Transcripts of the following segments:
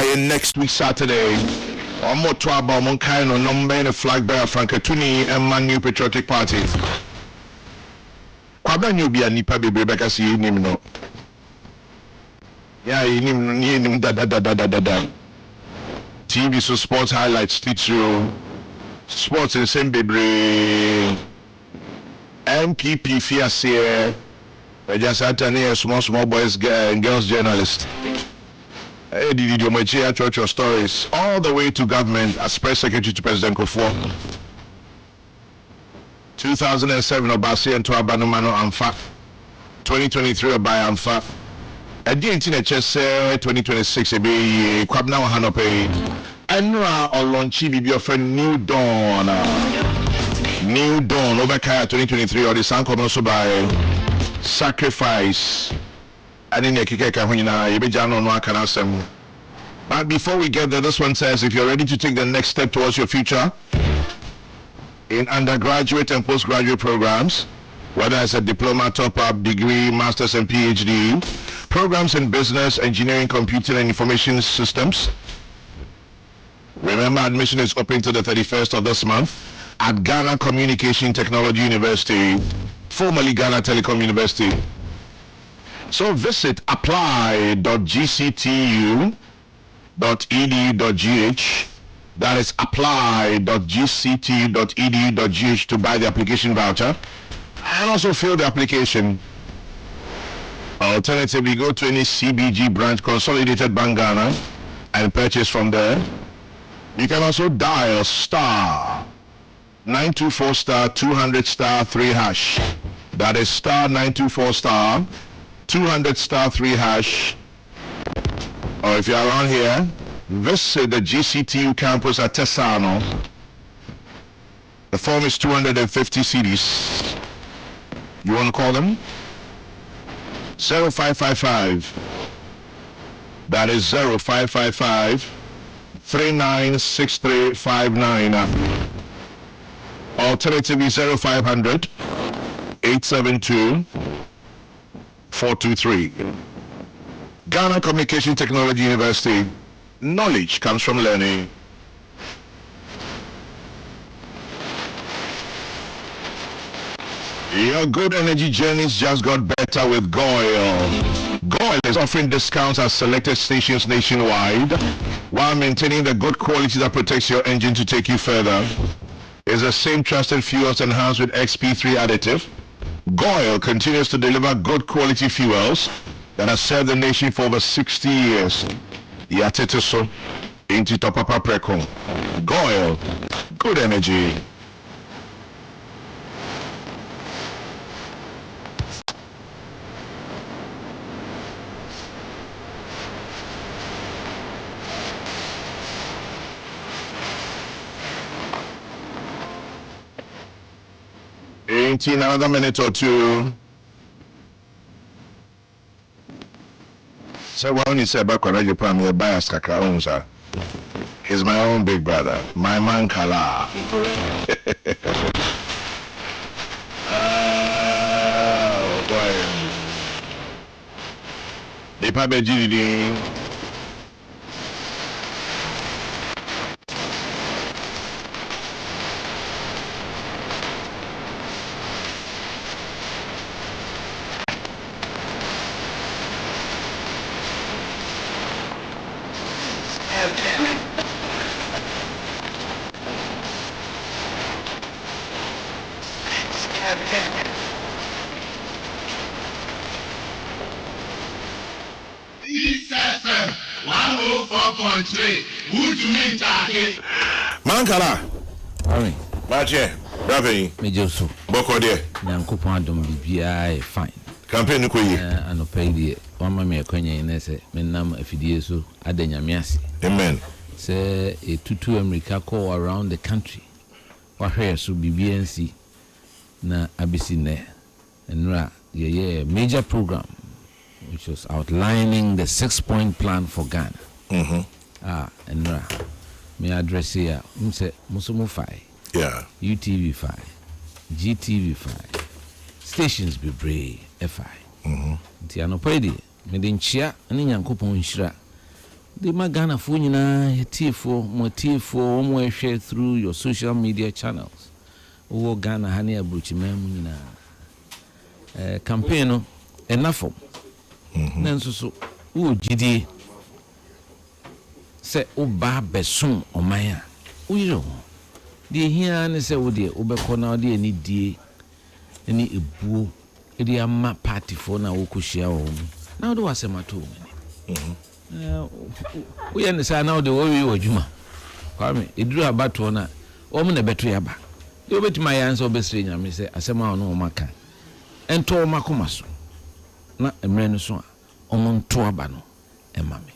next week Saturday. Omo Twaba Omo Kaino number in the flag bearer Frankatuni and Man New Patriotic Party. Kwabena you be a nipa baby because you name no. Yeah, you name da. TV so sports highlights teach you sports in the same baby. MPP Fiasia. Just a small boys and girls journalist. Church stories all the way to government as press secretary to President Kufuor. 2007 Obasi and Abanumano Amfa. 2023 Obaya Amfa. At the internet chess 2026 be Kwabena Hanope. Enra or launchi be your friend New Dawn. New Dawn over Kaya 2023 or the Sanko also by sacrifice. And in the but before we get there, this one says if you're ready to take the next step towards your future in undergraduate and postgraduate programs, whether it's a diploma, top-up, degree, master's and PhD, programs in business, engineering, computing and information systems, remember admission is open to the 31st of this month at Ghana Communication Technology University, formerly Ghana Telecom University. So visit apply.gctu.edu.gh. That is apply.gctu.edu.gh to buy the application voucher and also fill the application. Alternatively, go to any CBG branch, Consolidated Bank Ghana, and purchase from there. You can also dial star 924 star 200 star 3 hash. That is star 924 star 200 star 3 hash. Or if you're around here, visit the GCTU campus at Tesano. The form is 250 CDs. You want to call them? 0555. That is 0555 396359. Alternatively 0500 872 423. Ghana Communication Technology University. Knowledge comes from learning. Your good energy journeys just got better with Goil. Goil is offering discounts at selected stations nationwide while maintaining the good quality that protects your engine to take you further. It's the same trusted fuels enhanced with XP3 additive. Goil continues to deliver good quality fuels that have served the nation for over 60 years. Yatetoso, Inti Topapa Preko. Goil, good energy. In another minute or two. So when you say about Kwabena Agyei Agyepong, you're biased, Kaka. He's my own big brother, my man Kala. Oh boy. Deepening. Mankala. Ari. Mache. Bravi. Mejoso. Boko de. Nyankopon adom bibia fine. Campaign ko yi. Anopai de. Wama me akwanya ine se menam afidie so adanyame ase. Amen. Say a tutu America call around the country. Wahwe so bibia nsi na abisi ne. Enra ye major program which was outlining the 6-point plan for Ghana. Enra me address here say musumu 5. Yeah. UTV 5. GTV 5. Stations be brave FI. Nti anopai de me de nchia ne Nyankopon nhira The magana fo nyina yetifo motifo mo share through your social media channels. Wo Ghana hani abruchima mu nyina. Campaign no enough. Nanso so wo gidie se oba beson oman a wo yiro. De hia ne se wo de obekọ na de ani die ani ebuo e ama party for na wo kohia wo. Na wo de wasemato wo ni. We understand now the way we juma. Kwame, idru abato na o mu na beto ya ba. You bet my answer obesre nya me say asema ono o maka. Ento o makoma so. Na emre no so a omo nto aba no ema me.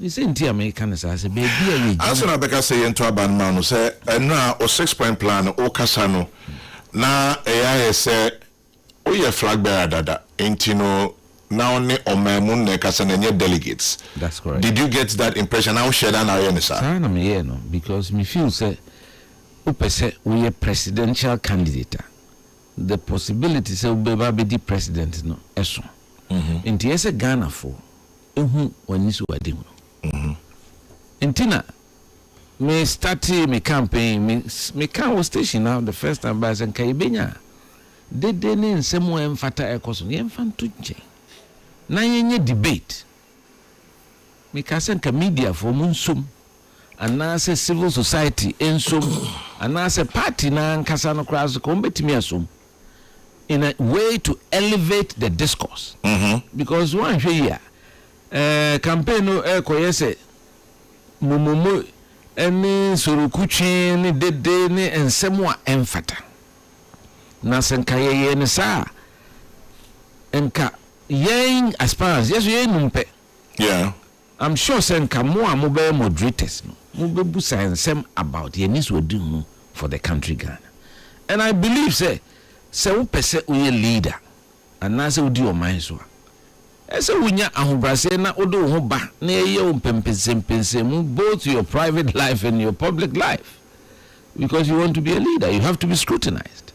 Ni say ntia me kan say baby a ye. Answer na beka say ento aba no no say na o 6-point plan o kasa no na eya say o ye flag bearer dada entino now only Omamun Nekasan delegates. That's correct. Did you get that impression? Now share that now, sir. No, because me feel say we a presidential candidate. The possibility say we be the president no eso. Inti ese Ghana for ehu wani so wade no. Intina me start me campaign me can station now the first time by sen kai benya. De ne nsemo emfata ekoso ne emfanto nche. Na yenye debate mikasenka media for munsum anase civil society ensum anase party na nkasa no cross ko betimi asum in a way to elevate the discourse because one here campaign no koyese mumumu eni sorukuchi ni dede ni ensemu a emfata na senka yeye ne sa enka yen as far as yes yen numpe. Yeah, I'm sure senka more mobile moderators no mobebu science about yenis we do for the country Ghana. And I believe say wo pese we leader and na say we do your mind so ese wunya ahobrase na odo ho ba na ye o pempensem both your private life and your public life, because you want to be a leader you have to be scrutinized.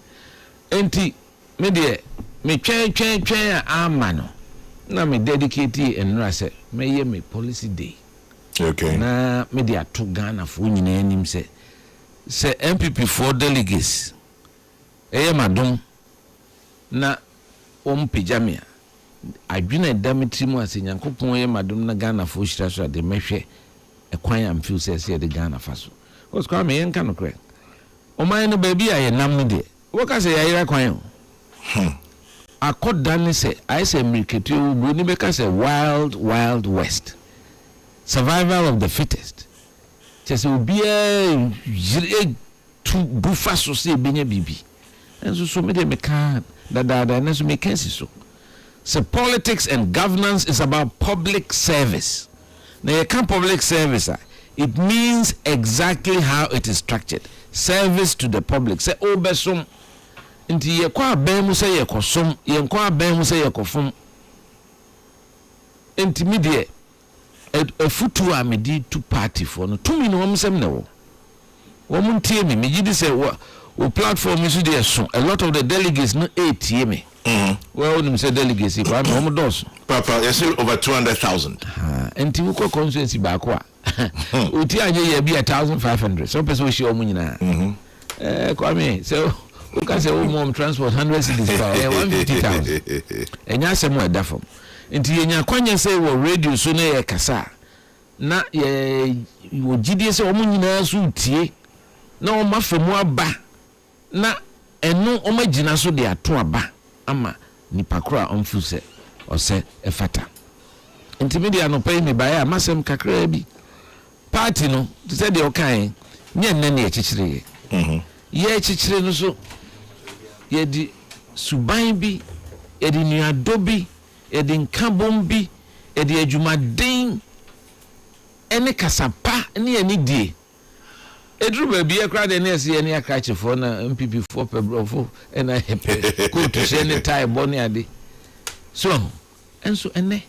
Enti me de me twen amano na me dedicate enra se me ye me policy day. Okay. Na me de ato Ghana fo nyina anim se MPP for delegates madom na pijamia adwena damiti mu ase Nyankopon ye madom na Ghana fo hira so de mehwe ekwan am feel say de Ghana faso because kwa me yenka no kre o man no baby aye nam ne de wo ka say yira kwan akodan say I say miriketu ni be ka say wild west, survival of the fittest. Just obi to bufa so say benya bibi and so me de me can da na so me can so politics and governance is about public service. Now you can public service it means exactly how it is structured, service to the public. Say obesom nti ye kwa ban mu say ye kosom ye kwa ban mu say ye kofom nti me de a futu a me di two party for no to me no wom sem na wo wom ntie me gidi say wo platform is there so a lot of the delegates no tie me. Well, when you say delegates, if I'm home does, Papa, you're still over 200,000. And Timuko constituency back what? Uti Agyei be 1,500. Some person wish you money now. Kwame, so we can say home transport 100 cities for 150,000. And you say more that from. Until you kwanya say we radio so na ye kasa. Na ye wo gidie say omo nyina so tie. Na o ma famu aba. Na eno o ma gina so de ato aba. Ama nipakura omfuse ose efata intimedia no pay me baya masem kakra bi party no to say the okan nye nne ye chichire ye chichire no so ye di suban bi ye di nuado bi ye di nkabom bi ye di adwumaden ene kasapa ene ani die edru ba bi ekra de na ese ene akache for na MPP for pebrofo ena hepe ko to she ne tie boni ade so enso ene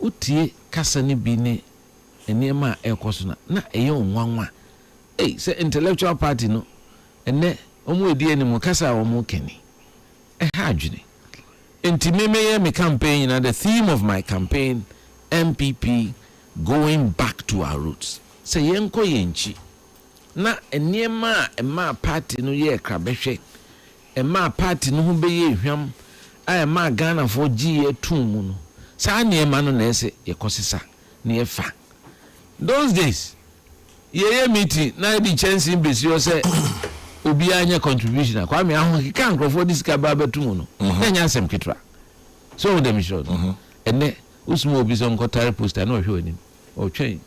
utie kasa ne bi ne enema ekoso na eye onwanwa say intellectual party no ene omo edi enimu kasa omo keni ha adwene enti me campaign na the theme of my campaign MPP going back to our roots. Say yenko yenchi. Na enema ema party no ye krabehwe. Ema party no be ye hwam. Ema Ghana for G tumu no. Sa enema no na ese ye kosisa na ye fa. Those days ye meeting na di chance in besi o say obi anya contribution kwa me ahon kika nkrofo disika ba betumu no. Na nya asem kitwa. So dem show. Ene usmo obi so nkotare poster na ohwe onim. O twen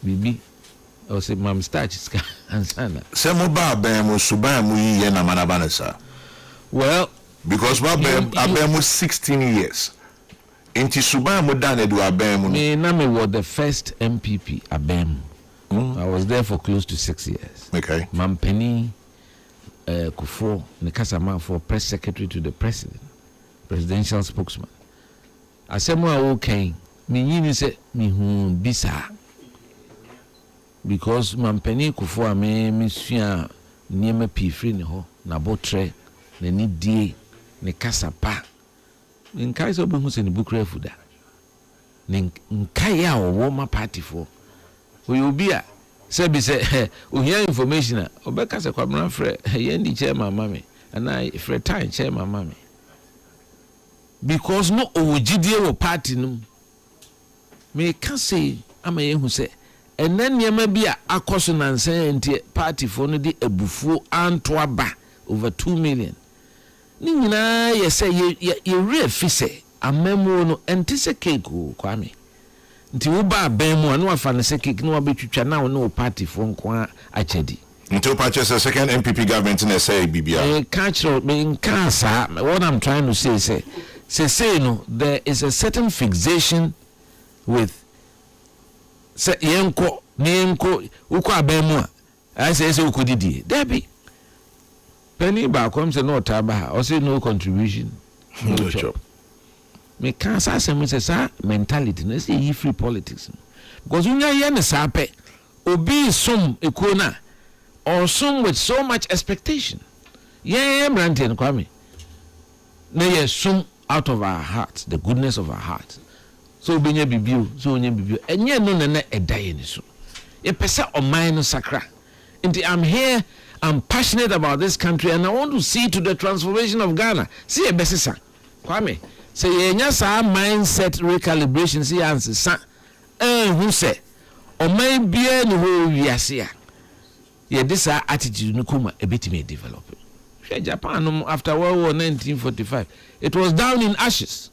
bibi o say mam start ska ansana. Se mo ba abem suban mu yiye na manaba sa. Well, because my abem 16 years. Inti suban mo dan edu abem. Me na me was the first MPP abem. I was there for close to 6 years. Okay. Mampeni Kufo Nekasama for press secretary to the president, presidential spokesman. Asemo a okay. Me yini se me hu bisa. Because Mampeni Kufo ame misua niema pi free ne ho na botre na ni die ne kasapa. Nkai so be hu se ne bukra fuda. Ne nkai a wo ma party for. Obi a say be say hear information obeka se Kwabena frɛ yendi chairman mama and I frɛ time chairman mama because no owugidie wo party no me can say ama ye hu say enen niema bi a akoso nansan enti party for no di ebufuo anto aba over 2 million ni nyina ye say ye refi say amemo no enti se cake o Kwame nti wo ba ban mu anu afa ne sekik no abetwitwa na wo no party fo nko achedi nti purchase a second MPP government in say bibia catch me in cancer. What I'm trying to say no, there is a certain fixation with say yenko uko aban mu I say ukudidi there be penny ba come say no taba or say no contribution no job. Me can't say mentality no say free politics because unya ye ne sape obi sum ekona or sum with so much expectation yeah Brandon Kwame na ye sum out of our hearts the goodness of our hearts so obi nya bibio so onya bibio enye no na edaye ni so ye pesa o man no sakra nti I'm here, I'm passionate about this country and I want to see to the transformation of Ghana. See e besisa Kwame say yenya sa mindset recalibration see answer sa who say o man bia ni ho wiase a ye this attitude no kuma e betime develop. Japan after World War 1945 it was down in ashes.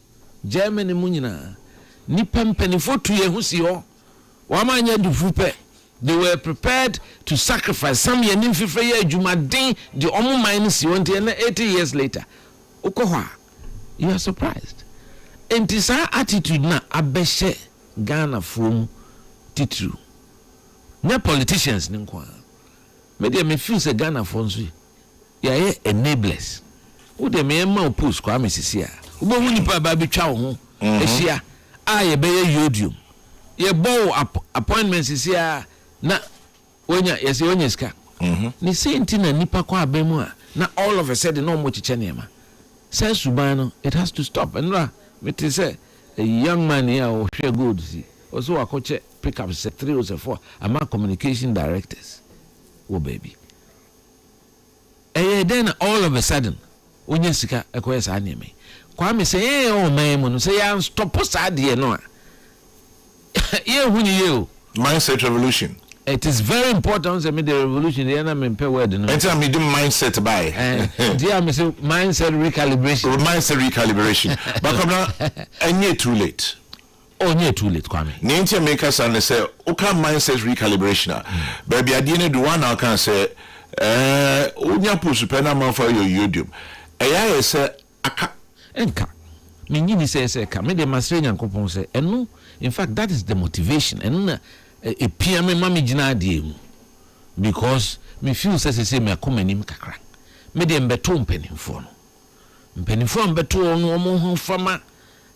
Germany mu nyina ni pempeni for 2 years hu si ho wa manya dufupe. They were prepared to sacrifice some year nimfifre ye adwumaden the omo man si won 80 years later ukohwa. You are surprised. And this attitude na abeshe Ghana from titru. Na politicians ninkwa. Me feel say Ghana for nso. Ya ye enablers. Wo de me ma post kwa mesisia. Wo bo nipa ba bi twa wo ho. Ehia. Ye be ye yodium. Ye bo appointments sia na wonya yesi wonya ska. Ni say ntina nipa kwa abemu a na all of a sudden no mo chiche nema. Says Subano, it has to stop. And it say a young man here or share good see. Also a coach pick up say 3 or 4 among communication directors. Oh baby. And then all of a sudden, when you see a question anime. Kwame say, hey, oh man, say I'm stop us idea no. Yeah, when you mindset revolution. It is very important to me the revolution the enemy pay word no. And tell me the mindset by. Dear me say mindset recalibration. Mindset recalibration. But come now, and too late. Oh, too late, Kwame. Ninja makers and say, okay, mindset recalibration. Baby, I didn't do one. I can say, unya push penama for your YouTube. I say, enka. Me say ka. Me de masre nyankopon say, enu. In fact, that is the motivation. Enu a PM mama jina die because me feel say me akoma nim kakra me de mbeto mpanimfo mbeto no omo ho fama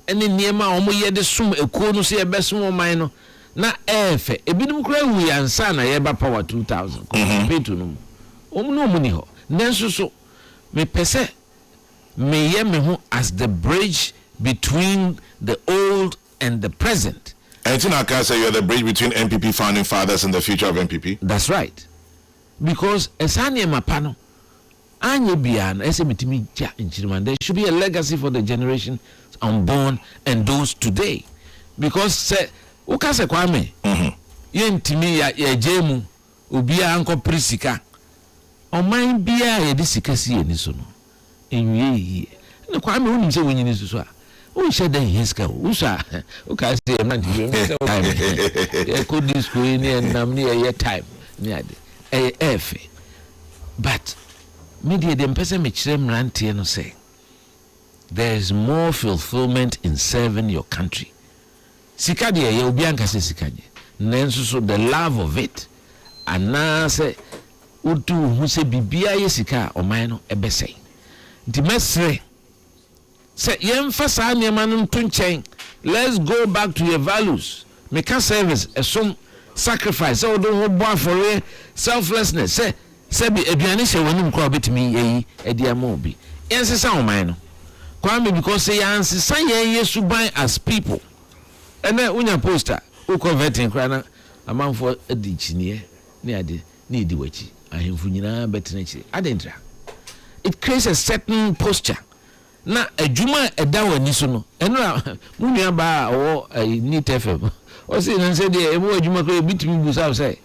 ene niema omo ye de sum ekuo no so ye besom oman no na efe ebinum kra wu yansa na ye ba power 2000 kompeto no omo no omo ni ho nenso so me pese me ye me ho as the bridge between the old and the present. And Tina can say you're the bridge between MPP founding fathers and the future of MPP. That's right. Because esanye mapano anye bian esemitimi ja inchirman. There should be a legacy for the generation unborn and those today. Because se ukase Kwame yentimi ya jemu ubia anko prisika oman bia ye disikasi eni so no enwie ne Kwame unim se wonyini so a o she den hiska usa ukase man time e ko disco ni nam ni ye time ni ade efe but media dem pese me kire mrantie no say there is more fulfillment in serving your country. Sika de ye obi anka se sika je nenso so the love of it anase utu hu se bibia ye sika oman no ebesei nti mesre se yemfa sa niema no nto nchen. Let's go back to your values. Make a service some sacrifice so don't go for selflessness say be aduane se woni nkwa betimi yi ediama obi yensesa oman no Kwame because say yansesa ye suban as people ene unya poster u converting kra na amanfo edi chinie ne ade ne edi wachi ahemfu nyina betene chi adentra. It creates a certain posture na adwuma eda wani so no enra munua ba o ni tfm o say na say de emo adwuma ko bitimi bu say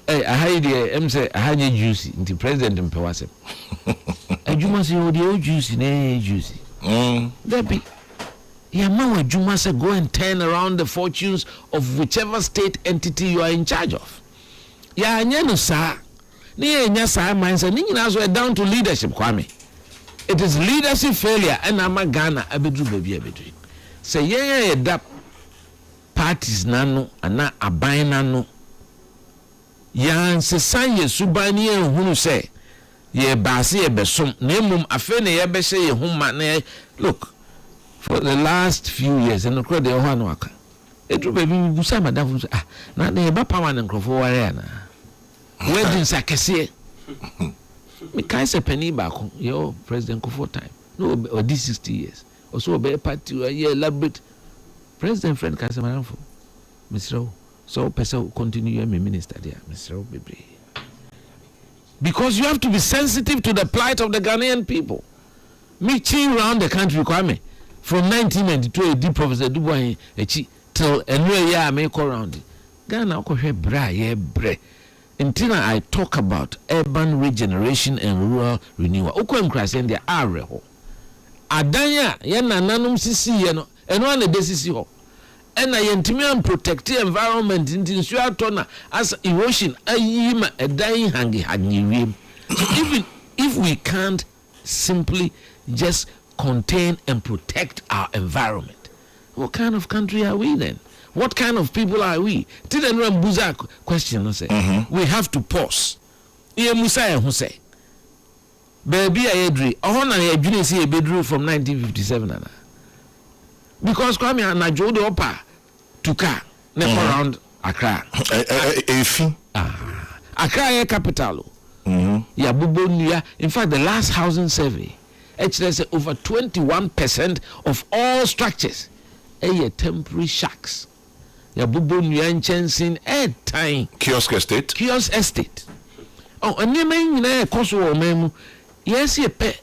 ahai de em say ahanye juicy nti president mpewase adwuma say o de o juicy na juicy there be Yama adwuma say go and turn around the fortunes of whichever state entity you are in charge of. Ya anya no sa ni enya sa mindset ni nyina so down to leadership Kwame. It is leadership failure and ama Ghana abedru baby abedru. Say ye da parties nano ana aban nano ya nsesan ye suban ye hunu say ye baase ye besom na emum afa na ye be hye ye huma na look for the last few years and crowd they ho aka edru baby busa madam na ye ba power na nkrofo ware na wedding sakese me kai se penny back yo president Kufo time no or this 60 years also be party ye elaborate president friend kai se madam for Mr. So person continue me minister there Mr. Bebre because you have to be sensitive to the plight of the Ghanaian people. Me ching around the country Kwame from 1992 deep Professor Dubois echi till anyway ya me call around Ghana ko hwe bra ye bre until I talk about urban regeneration and rural renewal ukwem krase there are ho adanya ye nananum sisi ye no eno na de sisi ho ena yentimi am protect the environment in suatona as erosion ayima edan hangi hanyiwiem. So even if we can't simply just contain and protect our environment, what kind of country are we then? What kind of people are we? Didn't Rambuza question say we have to pause. Ye Musa who say baby I ohona ye dwene say bedru from 1957 ana because Kwame anajo de opa tuka never around Accra Accra ye capital ya bubonia. In fact the last housing survey actually say over 21% of all structures are temporary shacks. Ya bubonia nchensin time kiosk estate oh anema nyina ekoso wo memu yes ye pe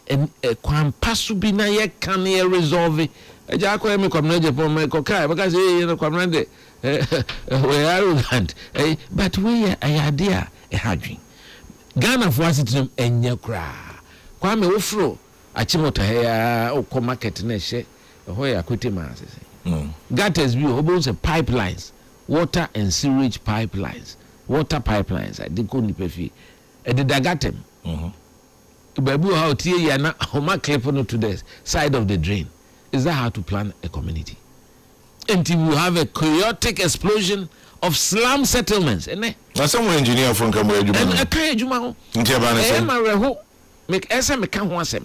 kwampasu bi na ye kan ye resolve eja akọ emi Kwabena Agyepong me ko kai because you know Kwabena de we are arrogant but we are hadwin Ghana for asitim enya kra Kwame wofro achimota ya okọ market na hye ho ya kwete ma asese gutters bi obo say pipelines water and sewage pipelines water pipelines I dey go nipefi edidagatem babu how tie ya na homa clip no to the side of the drain. Is that how to plan a community? Until we have a chaotic explosion of slum settlements. Now some engineer from Kamwe and a kai juma make esa me kan ho asem.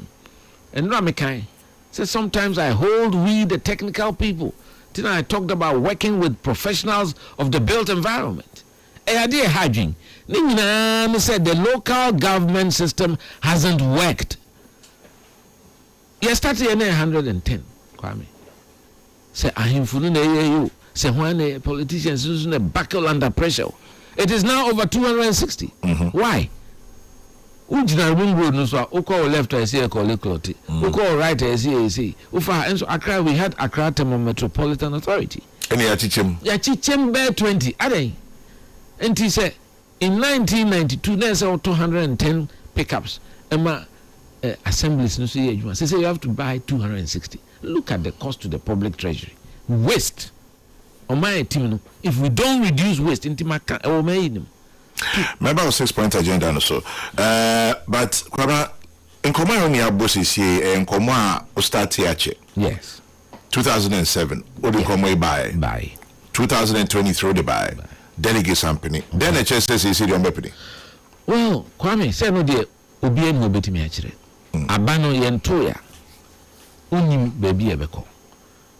And no me kan. So sometimes I hold we the technical people. Then I talked about working with professionals of the built environment. Idea hygiene. Nina said the local government system hasn't worked. You started in 110, Kwame. Say ahimfunu na you say when the politicians using a buckle under pressure. It is now over 260. Why? Ujina road no so uko left I say call clotty. Uko right I say. Ufa and so Accra we had Accra Metropolitan Authority. Any achichem? Ya chichem bear 20. Ade. And he said in 1992 there's 210 pickups. Emma assemblies no say you say you have to buy 260. Look at the cost to the public treasury. Waste. On my team, if we don't reduce waste into my member of 6-point agenda also. But Kwabena, in Koma on your bosses here and Koma start here. Yes. 2007. What do you come by? 2023 the buy. Delegate company. Then the chest says you company. Well, Kwame say no dear Obi no beti me akire. Abano yentoya. Unim baby ebeko.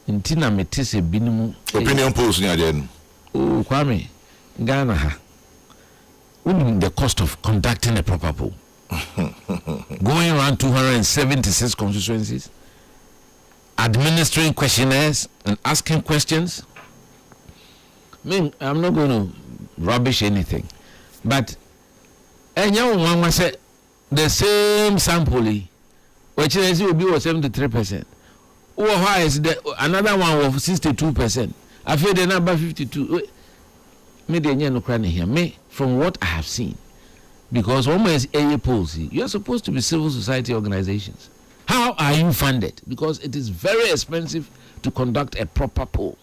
Ntina metese binimu opinion polls ni ade. Oh, Kwame, Ghana ha. The cost of conducting a proper poll. Going around 276 constituencies, administering questionnaires and asking questions. I'm not going to rubbish anything, but one say the same sample, which will be 73%. Why is another one of 62%? I feel the number 52. Me, from what I have seen, because almost any polls, you are supposed to be civil society organizations. How are you funded? Because it is very expensive to conduct a proper poll.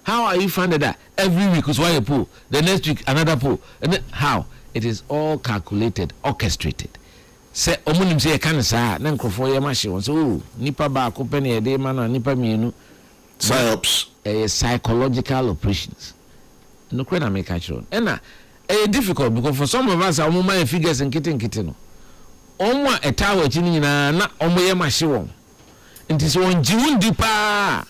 How are you funded that? Every week is one poll, the next week another poll. And then how? It is all calculated, orchestrated. Say omunim say kan sa na nkrofo ye ma hye so nipa ba ko pe na de ma na nipa mienu psyops psychological operations no kwena make actual na difficult because for some of us our my figures nkete no onwa eta wa chi nyina na omo ye ma hye won nti so on jiwun dipa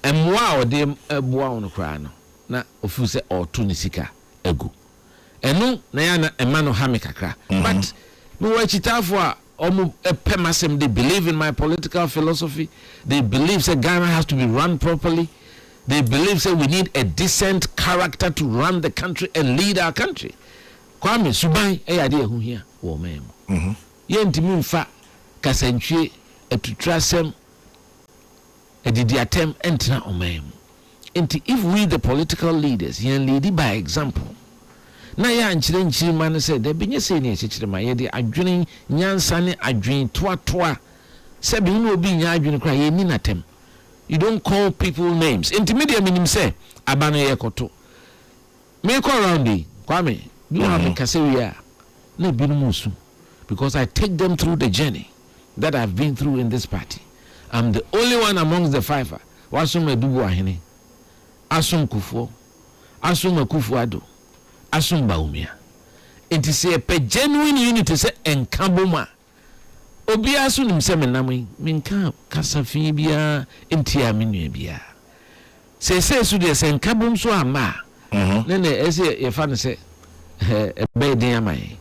emwa o de bua on kra no na ofu se oto ne sika egu enu na ya na emano ha me kakra but no wa chitafo a omo epemasem they believe in my political philosophy. They believe that Ghana has to be run properly. They believe that we need a decent character to run the country and lead our country. Kwame subai idea hu here wo mem ye ntimi mfa kasantwe etutrasem edidiatem entra omem. If we the political leaders yen lead by example, na ya nchire man say there be say ne chire ma ye de adwene nyansa ne adwen toa say be no obi nya adwene kra ye ni natem. You don't call people names. Intermediate minim say abano ye koto me call around the Kwame you have me kaseria na bi no musu because I take them through the journey that I've been through in this party. I'm the only one amongst the five wasum edubu ahene asum kufo asum akufuado asum baumia. It is a genuine unity say enkaboma obi asu nim se menam minka kasafi bia entia menua bia se su de se enkabom so ama ne ese ye fa ne se be den amai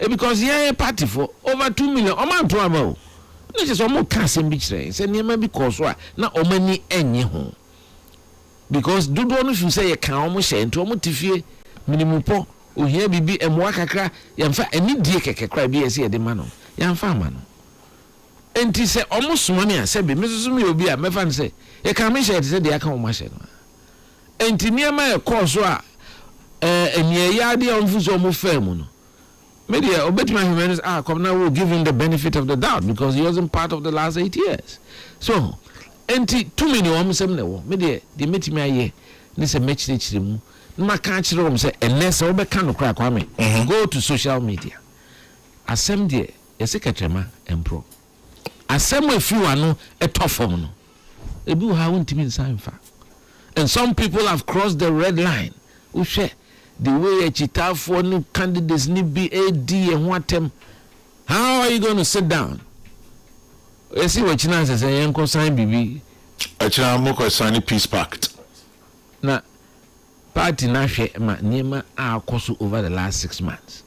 because here party for over 2 million o man to ama o ne je so mo ka sem bi kire se niam bi ko so a na o mani enye ho because dodo no fi say ye kan o mo hye nto o mo tifie minimum po ohia bibi emwa kakra yamfa ani die kekekra bi ese ye de ma no yamfa ama no enti se omo somani a se bi mesusu me obi a mefa ne se ye kan me hye se de aka o ma hye no enti niam e ko so a enie ya de on fu so mo fam no media obetuma humanist Kwabena will give him the benefit of the doubt because he wasn't part of the last 8 years. So enti too many omsem ne wo media de metimi aye ne se mechire mu na ka kire wo se enese wo be kan no kra Kwame go to social media asem de eseketrema empro asem afiu ano etofom no ebi wo ha wontimi nsan fa and some people have crossed the red line uhwe the way a chita for new candidates ni BAD and watem. How are you going to sit down? You see what China says, I sign BB. I China sign peace pact. Now, party nashe ma nema kosu over the last 6 months.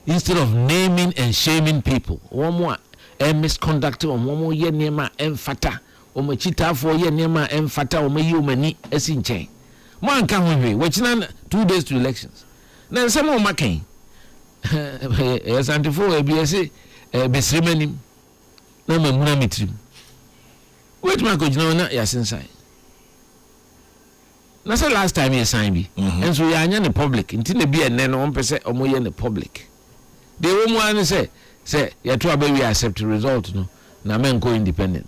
Instead of naming and shaming people, one more misconduct, one more ye nema emfata, omachita for ye nema emfata omayi omani esi nchen mo anka ho hwe wachina 2 days to elections na nsem o makan santifo ebiese besremanim na mamuna mitrim wait ma ko jina na yasensan na say last time you sign bi enso ya anya ne public nti na bi enne no ompese omoye ne public de wo mu an say ya to aba we accept result no na men go independent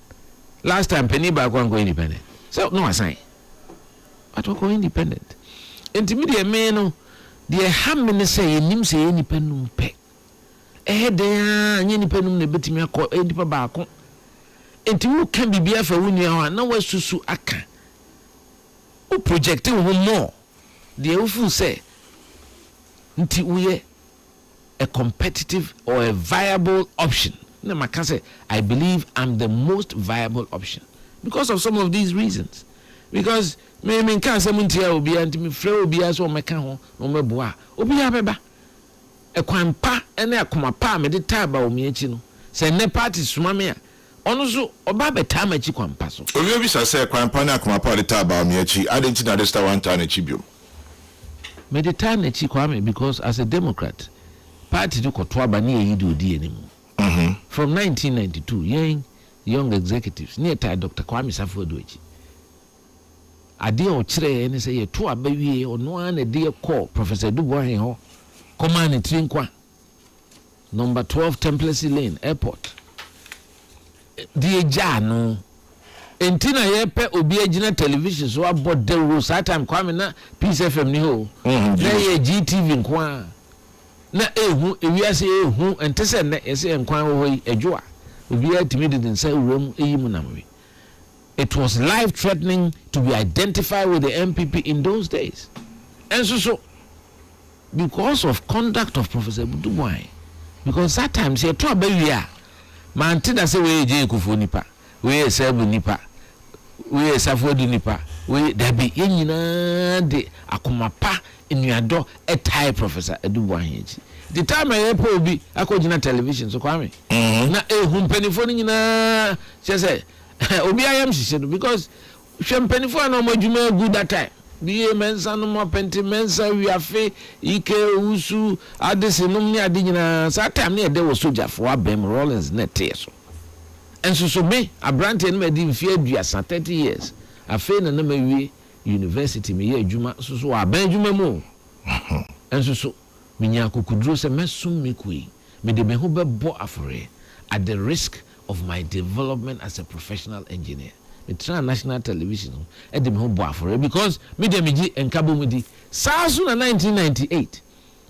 last time penny ba go independent so no assign but we go independent enti me de me no de ham ne say enim say independent pe de anya independent ne betimi akọ edipa ba akọ enti wo kan bibia fa wuni awa na wasusu aka o project wo more de wo fu say nti wo a competitive or a viable option. No, I can say I believe I'm the most viable option because of some of these reasons. Because me can't say muntia obi anti me frɛ obi aso me ka ho no me boa obi abeba e kwampa ene akomapa me de taba o me achi no say ne party suma me a ono so oba beta ma achi kwampa so obi sa say kwampa na akomapa de taba o me achi adenti na de star one time achi biom me de time achi kwame because as a Democrat party to kotoa ba ne yi do di enimu from 1992 young executives near Dr. Kwame Safodo echi ade o kire ne say ye to abawie ono an de call Professor Dubois ho command trinkwa number 12 Templesi Lane Airport die jano entina ye pe obi agina television so about the rules that time Kwame na Peace FM ni ho na ye GTV nkwa na ehu ewiase ehu entese na ese enkwan wo yi adwoa obi atimi de nsa uram eyimu namwe. It was life threatening to be identified with the MPP in those days. And so because of conduct of Professor Dubois, because that time say to abawia man tida say we je kufo nipa we sebu nipa we safodu nipa we dabi yenyina de akomapa enuado etai Professor Dubois. The time I hear obi akogina television so kwame na humpenifo nyina say obi ayam shisheno because hwempenifo na omadwuma good that time biye mensa no mo penti mensa wiafe ike usu adesinum ni ade nyina sa time ne de wo soldier for abem Rollins net so enso so me abrante no medi mfie aduasa 30 years afe na mawie university me ye adwuma so aban adwuma mu enso so minya kokudro se mesum mekui me de me ho bebo afore at the risk of my development as a professional engineer. Me try national television e de me ho bo afore because me de meji enkabo mu di sasu na 1998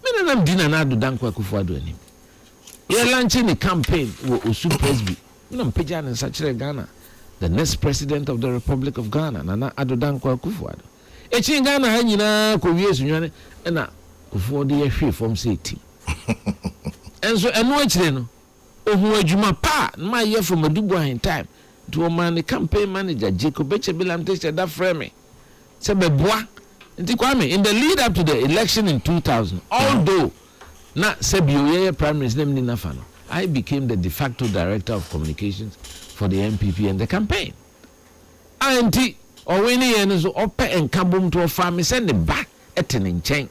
me na nam dina na do dankwa kufu ado anim ye launching the campaign wo osu presby me na mpeja na sachire Ghana the next president of the Republic of Ghana na ado dankwa kufu ado echi Ghana ha nyina ko wie sunwane na kufu de ye hwe from say team enso eno akire no ohu adwuma pa ma ye from Dubois time to man the campaign manager Jacob Echebilam said that frame say beboa nti Kwame in the lead up to the election in 2000 although na sebio ye prime minister name ni nafa no I became the de facto director of communications for the MPP and the campaign anti owini ye no so ope enkabom to fa me send the back etenin chen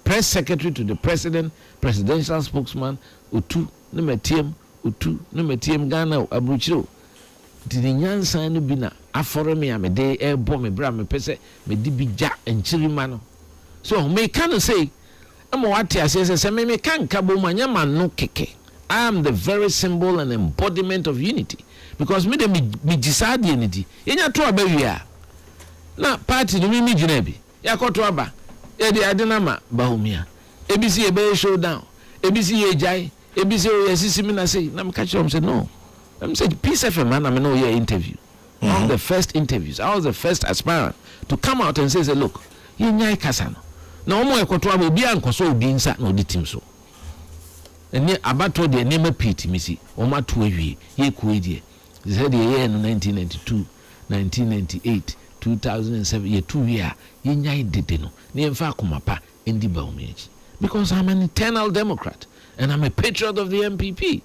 press secretary to the president presidential spokesman otu no metiem otu no metiem Ghana abruchiro didi nyansa no bi na afore me amede ebo me bra me pese me di bi ja enchirima no so me can say am what I say me can kabo manya no keke. I am the very symbol and embodiment of unity because me de me decide unity enya to abawia na party no me gina bi yakoto aba e de ade na ma bahomia ebisi e be showdown ebisi ye jai ebisi o yesisi mi na say na me catch am say no I'm saying Peace FM man I know your interview one of the first interviews I was the first aspirant to come out and say look you nyai kasa no na omo ekoto aba obi ankoso obi nsa na odi tim so ene abato de nema piti misi omo ato awie ye kuedie said the year 1992 1998 2007 ye 2 year ye nyai dede no ne mfa akomapa ndi ba omeji because I'm an eternal Democrat and I'm a patriot of the MPP.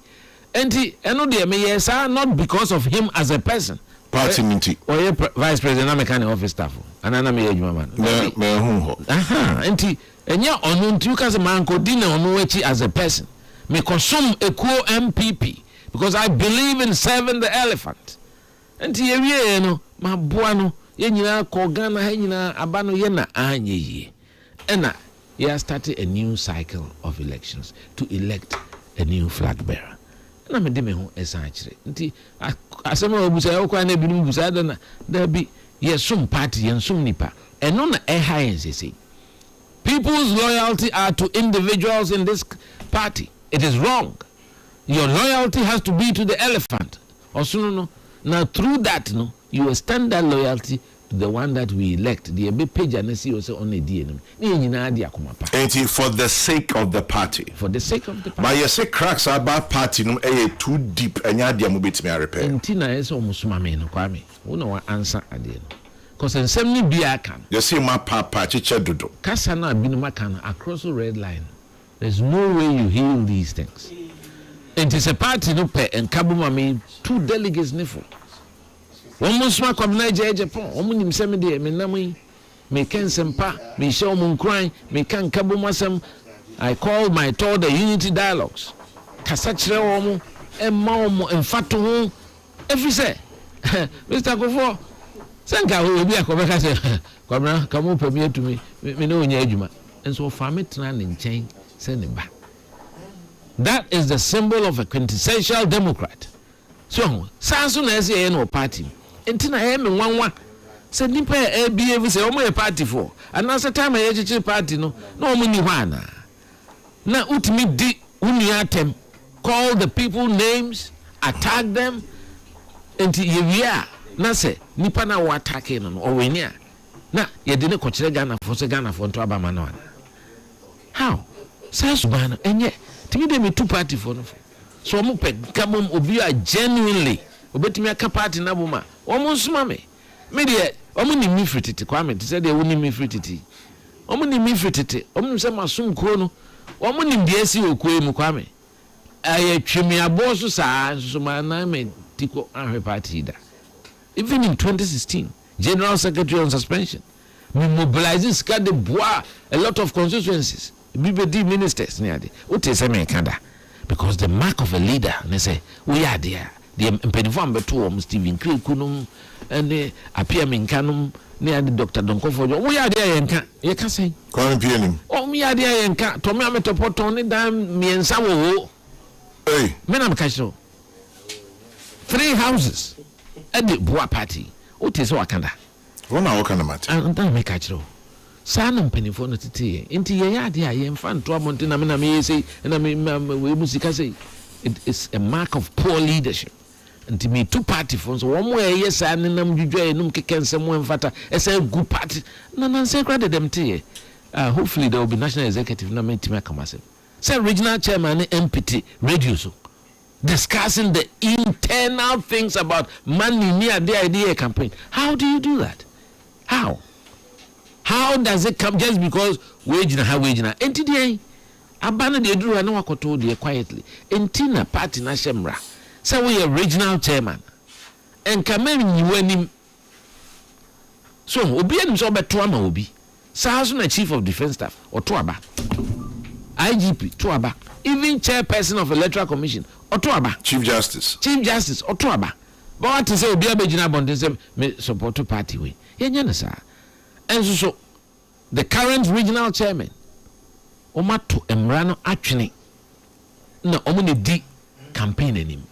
And eno de me yes not because of him as a person party minti or vice president na mechanic office staff anana me adwuma man me hu ho enti enya onu nti you can man ko di na onu echi as a person me consume ekuo MPP because I believe in serving the elephant enti ye wie no maboa no ye nyina ko Ghana ha nyina aba no ye na anye yi ena ye started a new cycle of elections to elect a new flag bearer na me de me ho esa akire nti asema obusa yo kwa na binum busa da na bi ye sum party ye sum nipa eno na e high say people's loyalty are to individuals in this party. It is wrong. Your loyalty has to be to the elephant. Also, no. Now, through that, no, you extend that loyalty to the one that we elect. The big page and see also on a DNA. For the sake of the party. For the sake of the party. But you say cracks about party no too deep and you are bit me repair. Intina is almost mammy no kwame. We know what answer at the end. Because in some be I can. You see my papa chicha dodo. Kasana binumakana across the red line. There's no way you heal these things. It is a party no pay and Kabuma me 2 delegates nifo. One more smack Kwabena Agyei Agyepong. One more semi de me namu me ken sempa me show mun crying me can Kabuma sem. I called my tour the unity dialogues. Kasachre omo emma omo emfato ho every say Mr. Kofo Sanka we be akobeka say Kwabena come up me to me no nya adwuma enso fa me tena ne nchen say ne ba. That is the symbol of a quintessential democrat. So sanso na say no party entina e me wanwa say nipa e behave say omo e party for and as time e chichi party no omo ni hwana na utimi di uni atem call the people names attack them enti yewia na say nipa na wo attack no o weni a na ye de ne kokyere Ghana for say Ghana for nto abama no how sense ban enye timi de me two party for no so omo pe kamom obi a genuinely obetimi aka party na boma omo nsuma me de omo ni mi frititi kwa me say de woni mi frititi omo ni mi frititi omo se masum kro no omo ni de asi okue mu kwa me aye twemi abo so saa so ma na me tiko ahwe party da. Even in 2016 general secretary on suspension we mobilizing scared the bois a lot of constituencies BBD ministers near the say me kada because the mark of a leader they say we are there the impedifam beto Stephen Craig kunum and the appear minkanum near the Dr. Donkofo we are there yenka ye ka say kwame pianim we are there yenka to me ametopoto ni dan miensa wo hey me na me ka 3 houses at the bois party say wakanda wona wakanda mate and then me ka chiro sana mpenifo no tete enti ye ya de aye mfa nto amonte na me na me say na me we musika say it is a mark of poor leadership enti me two party for so one way yes an nam dwudwa enum kekensem mfata esa good party na say credit them te hopefully there will be national executive na me tima kamasem say regional chairman MPT radio so discussing the internal things about money near the idea campaign. How do you do that? How does it come just because wage na how wage na enti abana de duru na wakoto de quietly enti na party na shemra say we are regional chairman and kamem nyiwanim so obi anim so beto ama obi sa so na chief of defense staff oto aba IGP to aba even chairperson of electoral commission oto aba chief justice oto aba but what to say obi abegina bondin say me support party we yenya na sa. And so the current regional chairman omato emrano atwene na omune di campaign anim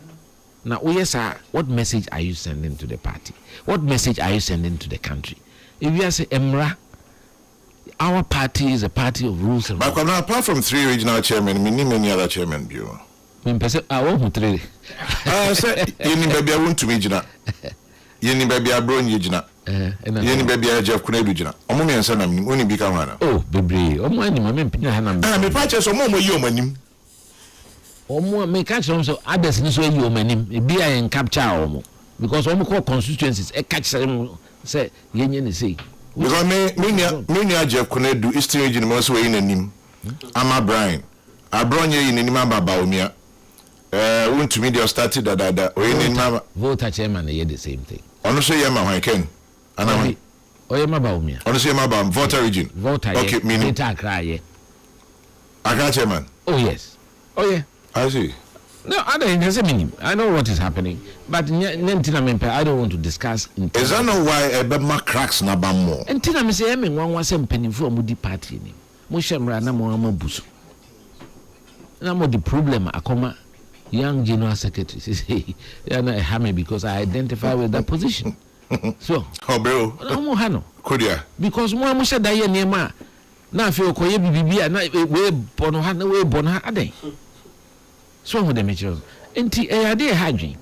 na oyesa what message are you sending to the party, what message are you sending to the country if you say emra our party is a party of rules and but apart from 3 regional chairmen many other chairmen bureau me pese who 3 say yeni baby I want to me gina yeni baby abro nyi gina yeni baby Jeff Kunedu gina omo me ensa nam oni bi ka hwana oh bebre omo ani ma me mpina ha nam me pa che so omo yi omanim omo me catch them so others ni so yi omanim e bi a capture omo because omo call constituencies e catch them say yenye ne say because me Jeff Kunedu Eastern region mo so yi nanim ama Brian abronye yi nanim ababa omia want to media started that or in mama voter chairman hear the same thing Honestly, yeah, Ken. And I'm. Oh, yeah, Mabamia. Honestly, yeah, Volta region. Volta. Okay, meaning. Accra. Accra chairman. Oh yes. Oh yeah. I see. No, I know what is happening, but I don't want to discuss. Is that not why Ebema cracks na bamo? And Tina me say, I mean, one was a penny for Moody party. Mushamra na mo busu. Na mo the problem akoma young general secretary say, "Yeah, I have me because I identify with that position." So, oh bro, no hano. Kodia. Because mo musha da ye nema na afi okoye bibia na we bono ha na we bono ha aden. So with the materials. Enti ade hadwin.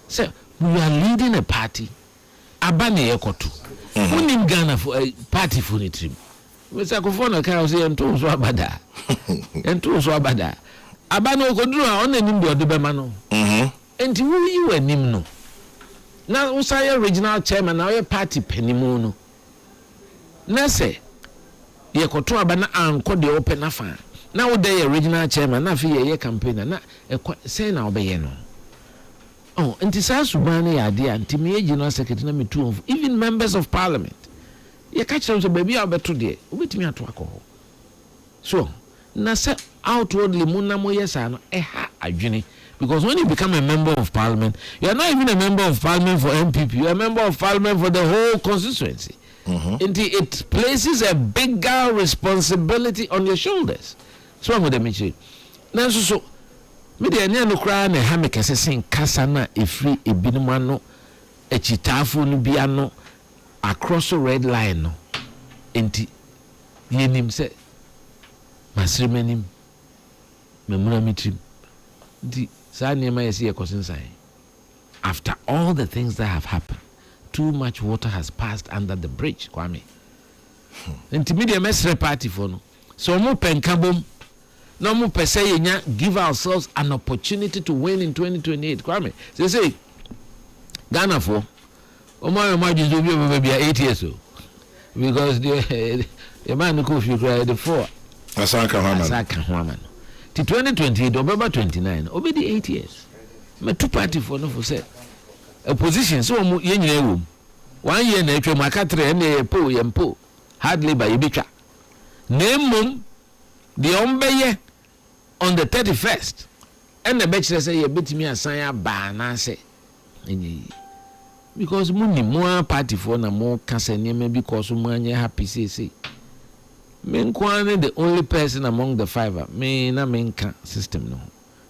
Say we are leading a party. Abane ekotu. Unim Ghana for party for the trim. We say ko for na kai say ento so abada. Ento so abada. Abane okoduru a on anim de odebema no. Enti wo yi wanim no. Na wo say regional chairman na we party penimu no. Na say ye koto abana anko de open afa. Now they original chairman na fi ye campaigner na say na obeye no. Oh, nti sa subani ya dia nti me general secretary na me two of even members of parliament. Ye catch them so baby abeto de. Obetimi ato akọ. So, na say outwardly munna mo yesa no ha adwene because when you become a member of parliament, you are not even a member of parliament for MPP, you are a member of parliament for the whole constituency. It places a bigger responsibility on your shoulders. So I'm with the Michi. Now, so me the no cry na ha me kese sen kasa na efri ebinumano echitafu no bia across the red line no. Enti yenim se masremenim memuna mitrim. Di sa niema yesi yekosensan. After all the things that have happened, too much water has passed under the bridge, Kwame. Enti me the mesre party for no. So mo penkabom no more per se give ourselves an opportunity to win in 2028. Kwame, say Ghana for my be 8 years old because the man who the four Asaka Haman. To 2028, November 29, obedi 8 years. My two party for no for say opposition so yenye 1 year na etwa makatre na po yempo hardly by ibitwa. Name the ombeye on the 31st and the bachelor say you beat me a sign ba na say because money more party for na more cancer because money happy say me nkwane the only person among the five me na me nka system no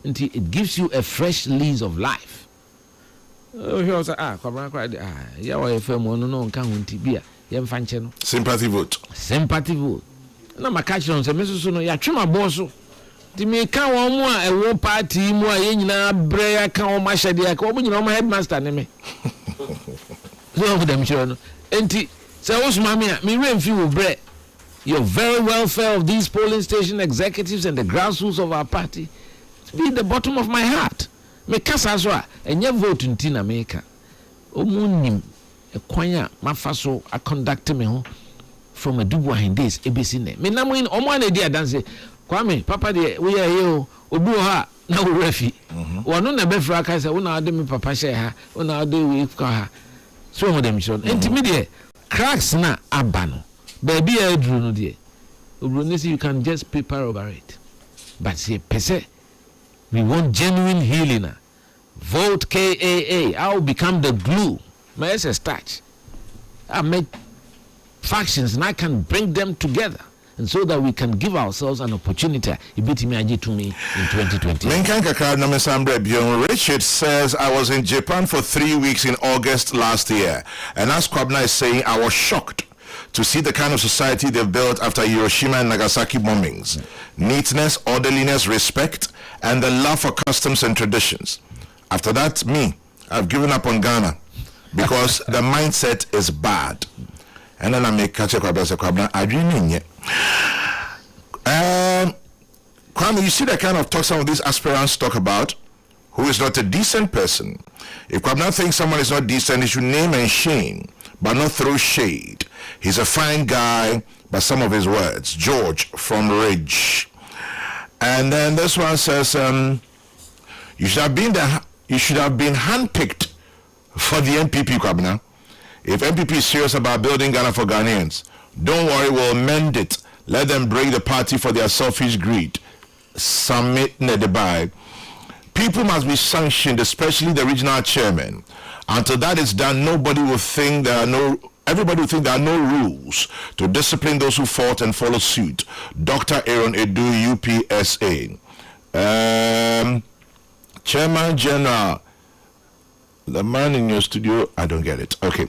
until it gives you a fresh lease of life. Oh he was Kwabena cried ya wa FM no nka ho ntibia ye mfa nche no sympathy vote na makachi on se mesusu no ya twema boso ti me ka won mu a ewo party mu a ye nyina bre ya ka won mahede ya ka won nyina won headmaster ne me so of them sure no enti se wosuma me a me remfi wo bre your very welfare of these polling station executives and the grassroots of our party be the bottom of my heart. Me kasa so a enye vote nti na me ka omunim ekwanya mafaso a conduct me ho from a dubu days ABC ne me namu in omo na dia dance Kwame papa de we are here obu ha na wo refi wono na befra ka say wona ade me papa share ha wona ade we ka ha so mo dem show enti me de cracks na abano baby edru no de obro ne say you can just paper over it but say pese we want genuine healing. Vote KAA. I will become the glue. My starch. I make factions and I can bring them together. And so that we can give ourselves an opportunity. Deepening to me in 2020. Richard says, I was in Japan for 3 weeks in August last year. And as Kwabena is saying, I was shocked to see the kind of society they've built after Hiroshima and Nagasaki bombings. Neatness, orderliness, respect, and the love for customs and traditions. After that, I've given up on Ghana because the mindset is bad. And then I make catch a Kwabena Agyei Agyepong. Kwame, you see the kind of talk some of these aspirants talk about, who is not a decent person. If Kwabena thinks someone is not decent, he should name and shame, but not throw shade. He's a fine guy, but some of his words. George from Ridge. And then this one says, you should have been handpicked for the NPP, Kwabena. If MPP is serious about building Ghana for Ghanaians, don't worry, we'll mend it. Let them break the party for their selfish greed. Submit Nedebai. People must be sanctioned, especially the regional chairman. Until that is done, everybody will think there are no rules to discipline those who fought and follow suit. Dr. Aaron Edu, UPSA. Chairman General, the man in your studio, I don't get it. Okay.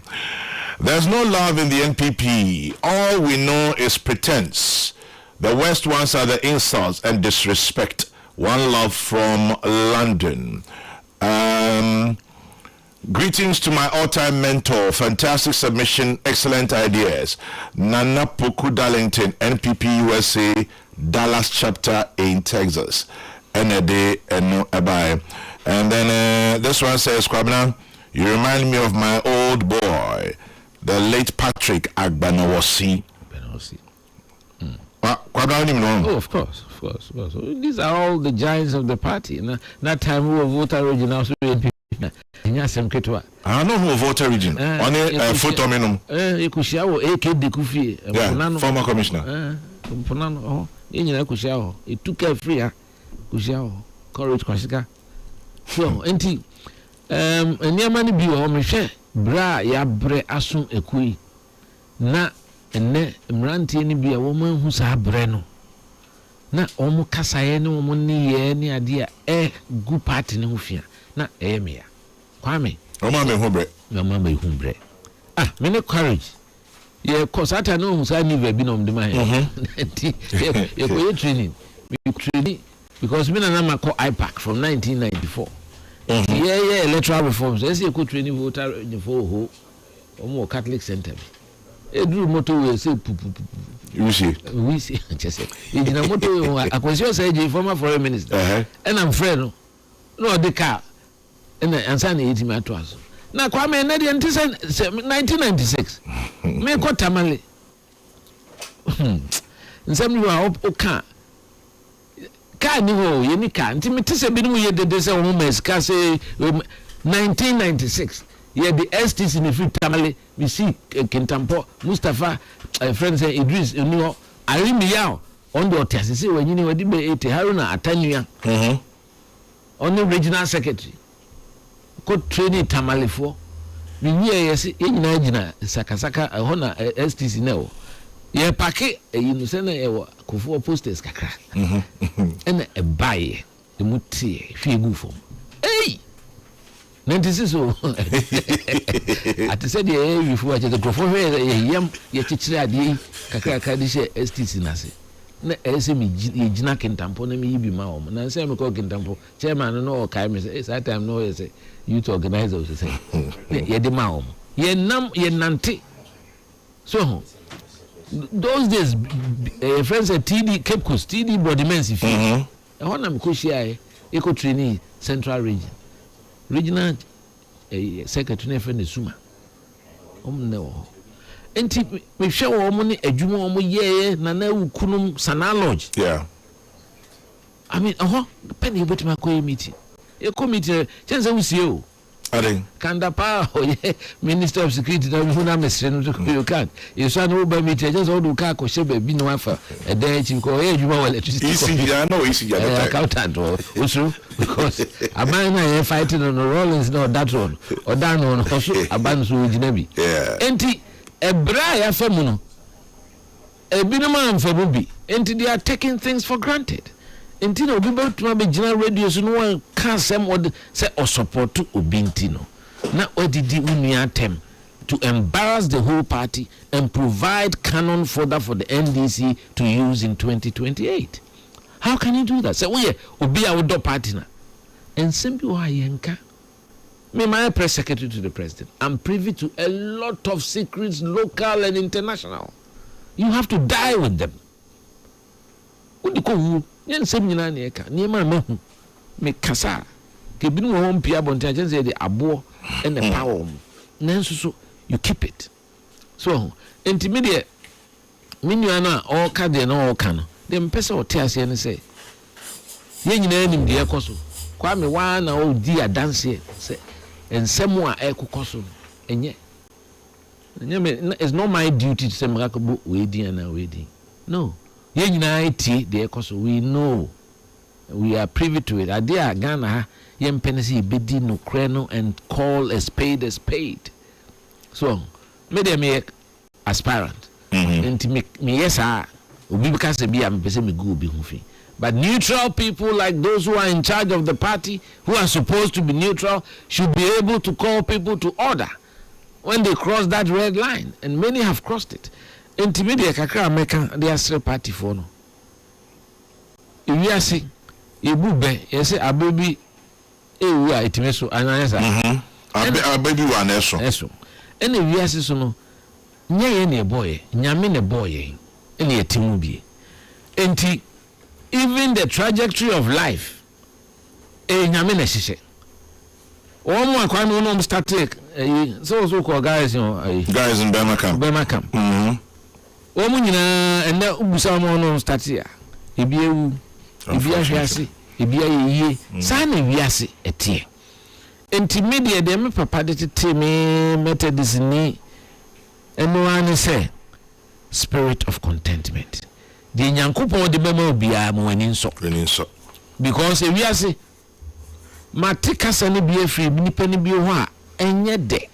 There's no love in the NPP. All we know is pretense. The worst ones are the insults and disrespect. One love from London. Greetings to my all-time mentor. Fantastic submission, excellent ideas. Nana Poku Darlington, NPP USA, Dallas chapter in Texas. NAD and no abai. And then this one says, Kwabena, you remind me of my old boy, the late Patrick Agbanawasi. Oh, of course. These are all the giants of the party. That time we were voter region also NPP. I know who voter region. Only photo minimum. Yeah, former commissioner. It took a free courage kwasika. So enti eniamani bi o mehwe bra ya bre aso ekui na enne mrantie ni bi a wo manhu sa bre no na omo kasaye ne omo ne ye ne ade a gu party ne hofia na emia kwame o ma me hu bre me ne courage ye kosata no hu sa ni ba bi no mde ma he enti ye ko training because me na mako IPAC from 1994 yeah electoral reforms say you could training voter for ho omo Catholic center e duru moto we say we see just e dina moto we akwesio say the former foreign minister and I'm friend no the car and answer na yiti me ato aso na kwa me na de 1996 me ko tamale nsem you are oka ka ni ho ye ni ka nti metese bi no ye dede se wo mes ka se 1996 ye the STC ni fit tamale we see Kintampo Mustafa friend say Idris ni ho arimi ya on the otase se wanyini wadi be 80 Haruna Atanua on the regional secretary ko training tamale fo bi wie ye se enyina gina sakasaka ho na STC na o ye pake you say na e kofo posters kakra ena e baye e mutie fi egu fom 96 o ati said ye before ati kofo ye yam ye chichire ade kakra kakra di she STC na se na ese mi gina Kintampo na mi yibi ma o na say me ko Kintampo chairman no o kai me say that time no ye say youth organizer say ye de ma o ye nam ye nante so those days friends said TD Cape Coast TD body men's if you want am ko share eco training central regional secretary na friend Suma ne wo enti me hwe wo mo ne adwuma wo mo ye na na wukunum sana lodge I mean penny betima ko meeting e committee chance we see o Kanda pa Minister of Security na huna mesre no you can you say no ba meeting just all do ka ko shebe bi no afa e dey chi ko e adwuma wala electricity easy accountant also because aban na ye fighting on Rollins no that one or that one also aban so gina bi enti ebra ya famu no e bi no man famu bi enti they are taking things for granted. Intino obi betuma be gina radio so no one can sem what say or support to obintino na odidi unua tem to embarrass the whole party and provide canon fodder for the NDC to use in 2028. How can you do that? Say we obi a wodo party na and simply why yenka me my press secretary to the president. I'm privy to a lot of secrets, local and international. You have to die with them. Udiko yen sem nyina na eka niema mahu me kasa ke binu wo mpia bonta chense de abo and the power nanso so you keep it so intermediate minua na all ka de na all kan dem pese o te ase ne say yen nyina nim de ekoso kwa me wa na o di adanse say ensem a ekokoso enye It's not my duty to say Makabu waiting and waiting. No. We know. We are privy to it. Idea Ghana yem penisi bedi no kreno and call a spade a spade. So me aspirant. And to make me yes we because be am pese me go be hufi. But neutral people like those who are in charge of the party, who are supposed to be neutral, should be able to call people to order when they cross that red line, and many have crossed it. Intermediate kakra America, they are still party for no. If you are saying, you bube, you say a baby, we are itimeso, and I say, a baby one eso. And if you are saying no, nye boy, nyamine boy, any timubi, enti. Even the trajectory of life, nyamine sise. One more kwame no start take so called guys, you know, guys in Bema camp. One nyina and na ubusa mo no start here. Ebi ahwiase, ebi aye. Sa na wiase etie. Intermediate dem me papa de tete me methodist ni eno an say spirit of contentment. The Yankupon de Bema Bia Moaninso. Because if we are say, Matika Sani be a free penny be wa, and yet de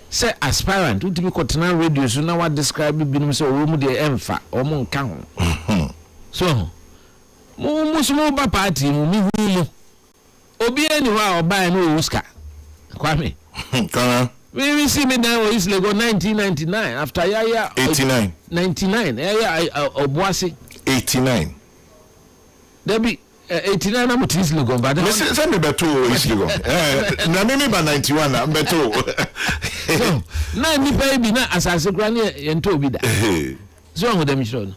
say aspirant, who to be continental radio, so now what describe being so room de emfa or mon count. So, more party, me who Obi anywhere or buy no Oscar. Kwame. We see me now is Lego 1999 after Yaya 89 99 Yaya Obuasi 89 there be 89 I'm is Lego but send me beto is Lego na me ba 91 am beto so na ni baby na asase kra ne ento obi da so ho dem chiro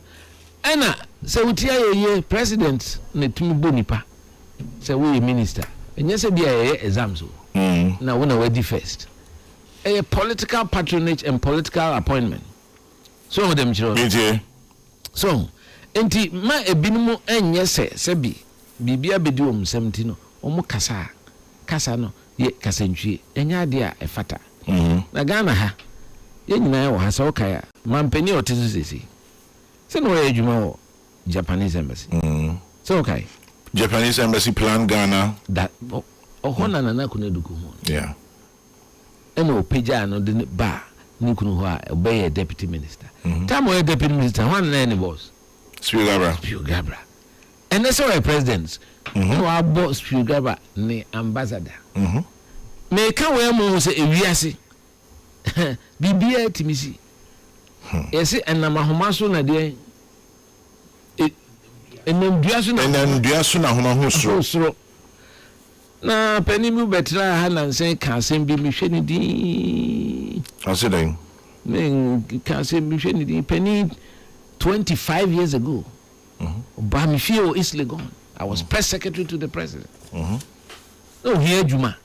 ena se utia ye president na tumi bonipa se we minister enye se bia ye exams na wona we di first a political patronage and political appointment. So them children. So, enti ma ebinumu enye se bi bibia bedi 70 no omo kasa no ye kasantwie enya de a efata. Na Ghana ha ye nyina wo ha se okaya mampani otezu sesi. Se no ye adwuma wo Japanese embassy. So okay. Japanese embassy plan Ghana that ohona na kuneduku ho. Yeah. Eno peja no de ba ni kunu ho a obey deputy minister. Time we deputy minister one na any boss. Spiugabra. And that's why presidents who are boss Spiugabra ni ambassador. Me ka we mo say ewiase. Bibia timisi. Yesi enama homaso na de enamduaso na homaso na penimu betra ha na nsen ka asem bi mehwe ni di asedeng men ka asem bi hwe ni di peni 25 years ago ba me feel is legon I was press secretary to the president no here juma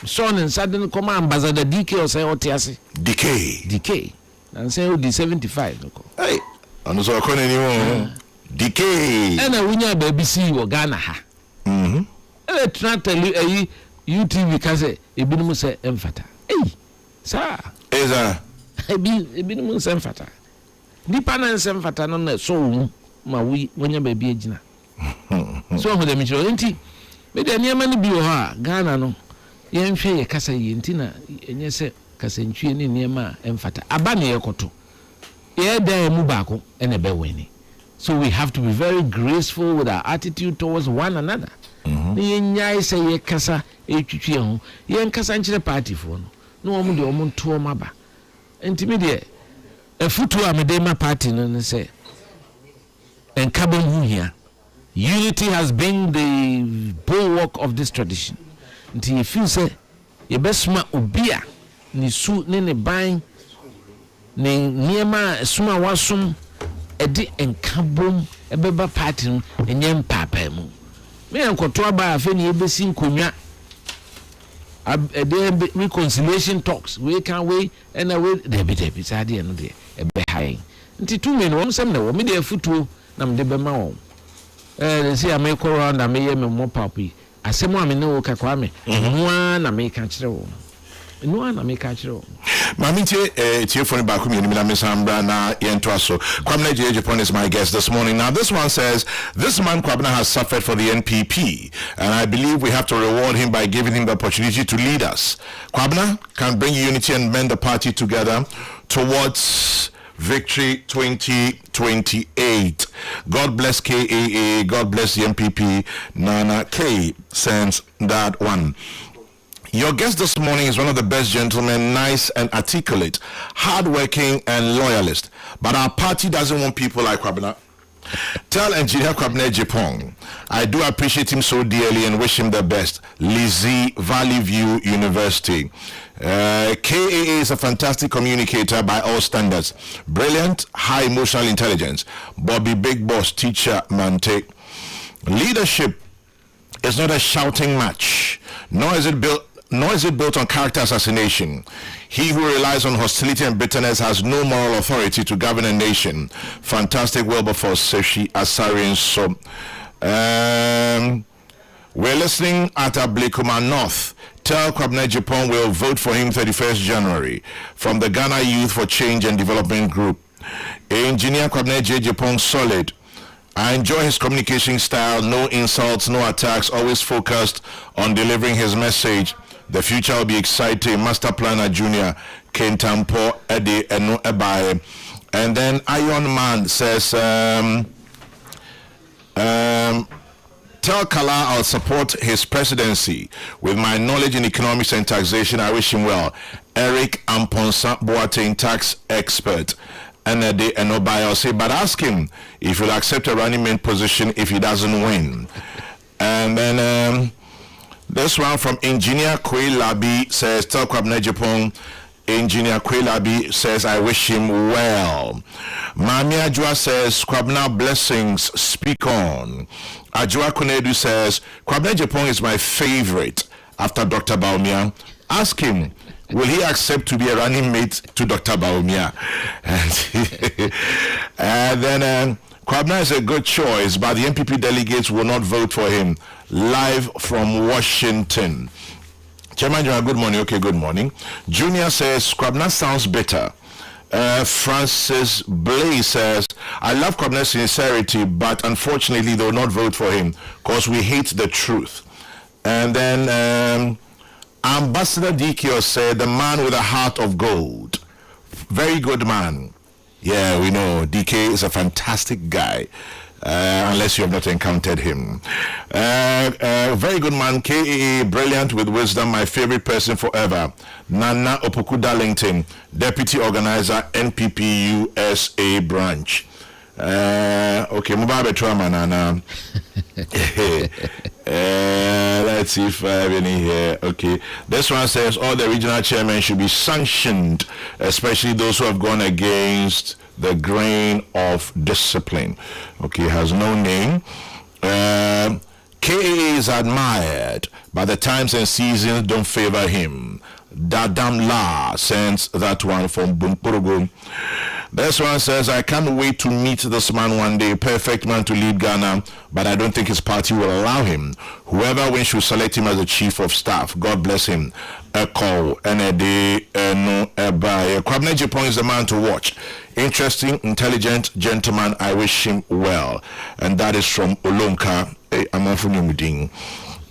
son and sudden come ambassador DK or say otiase DK and say di 75 no hey anu so ko ni mo DK na wunya ba bi si wo Ghana ha trying to tell you UTV kaze ebinum se emfata sa eza ebinum se emfata nipa na se emfata no na so ma wonya ba bi agina so ho dem chiro enti me de niam ni bi wo ha Ghana no ye nhwe ye kasa yi enti na enye se kasa ntwie ni niam emfata aba na ye koto ye da mu baako ene be weni so we have to be very graceful with our attitude towards one another. Ni nyai say ye kasa etwitwe ho ye nkasa nkyere party fo no na omo de omo nto maba entimi de efutu amedema party no say enkabon hu here unity has been the bulwark of this tradition nti you feel say ye besma obia ni su ne ban ne niema suma wasum edi enkabom ebeba party no enye mpapa mu me enkoto aba afa ni ebesi nkonwa reconciliation talks we can we and we debi sade no de ebe hai nti tu me no won na wo me de afutuo na me de be ma wo say am ko round am ye me mo papi asem am ne wo kakwa me ho na me ka kire wo no one make a show. Mamite, Tiffany Bakumi, Misambra, na Yentoaso. Kwabena Agyei Agyepong is my guest this morning. Now, this one says, this man, Kwabena, has suffered for the NPP, and I believe we have to reward him by giving him the opportunity to lead us. Kwabena can bring unity and mend the party together towards victory 2028. God bless KAA, God bless the NPP. Nana K sends that one. Your guest this morning is one of the best gentlemen, nice and articulate, hardworking and loyalist. But our party doesn't want people like Kwabena. Tell engineer Kwabena Agyepong, I do appreciate him so dearly and wish him the best. Lizzie, Valley View University. KAA is a fantastic communicator by all standards. Brilliant, high emotional intelligence. Bobby Big Boss, teacher, Mante. Leadership is not a shouting match, nor is it built on character assassination. He who relies on hostility and bitterness has no moral authority to govern a nation. Fantastic Wilberforce, Seshi Asarian. So, we're listening at Ablekuma North. Tell Kwabena Agyepong will vote for him 31st January from the Ghana Youth for Change and Development Group. Engineer Kwabena Agyei Agyepong, solid. I enjoy his communication style, no insults, no attacks, always focused on delivering his message. The future will be exciting. Master Planner Junior, Kentampo, Eddie, Eno Ebaye. And then Iron Man says, tell Kala I'll support his presidency. With my knowledge in economics and taxation, I wish him well. Eric Amponsa Boateng, tax expert. And Obaye, I'll say, but ask him if he'll accept a running mate position if he doesn't win. And then this one from Engineer Kwabena Labi says, tell Kwabena Agyepong, Engineer Kwabena Labi says, I wish him well. Mami Ajua says, Kwabena, blessings, speak on. Ajua Kunedu says, Kwabena Agyepong is my favorite after Dr. Bawumia. Ask him, will he accept to be a running mate to Dr. Bawumia? And then Kwabena is a good choice, but the NPP delegates will not vote for him. Live from Washington. Chairman General, good morning. Okay, good morning. Junior says, Kwabena sounds better. Francis Blaze says, I love Kwabena's sincerity, but unfortunately they will not vote for him because we hate the truth. And then Ambassador Dikio said, the man with a heart of gold. Very good man. Yeah, we know DK is a fantastic guy, unless you have not encountered him. Very good man, KAA, brilliant with wisdom, my favorite person forever. Nana Opoku Darlington, deputy organizer, NPP USA branch. Okay, Mubabe Trauma, Nana. Let's see if I have any here. Okay, this one says all the regional chairmen should be sanctioned, especially those who have gone against the grain of discipline. Okay, has no name. KAA is admired, but the times and seasons don't favor him. Dadam La sends that one from Bumporogo. This one says, I can't wait to meet this man one day. Perfect man to lead Ghana, but I don't think his party will allow him. Whoever wins should select him as the chief of staff. God bless him. Echo, Kwabena Agyepong is the man to watch. Interesting, intelligent gentleman. I wish him well. And that is from Olonka. Amafunimuding.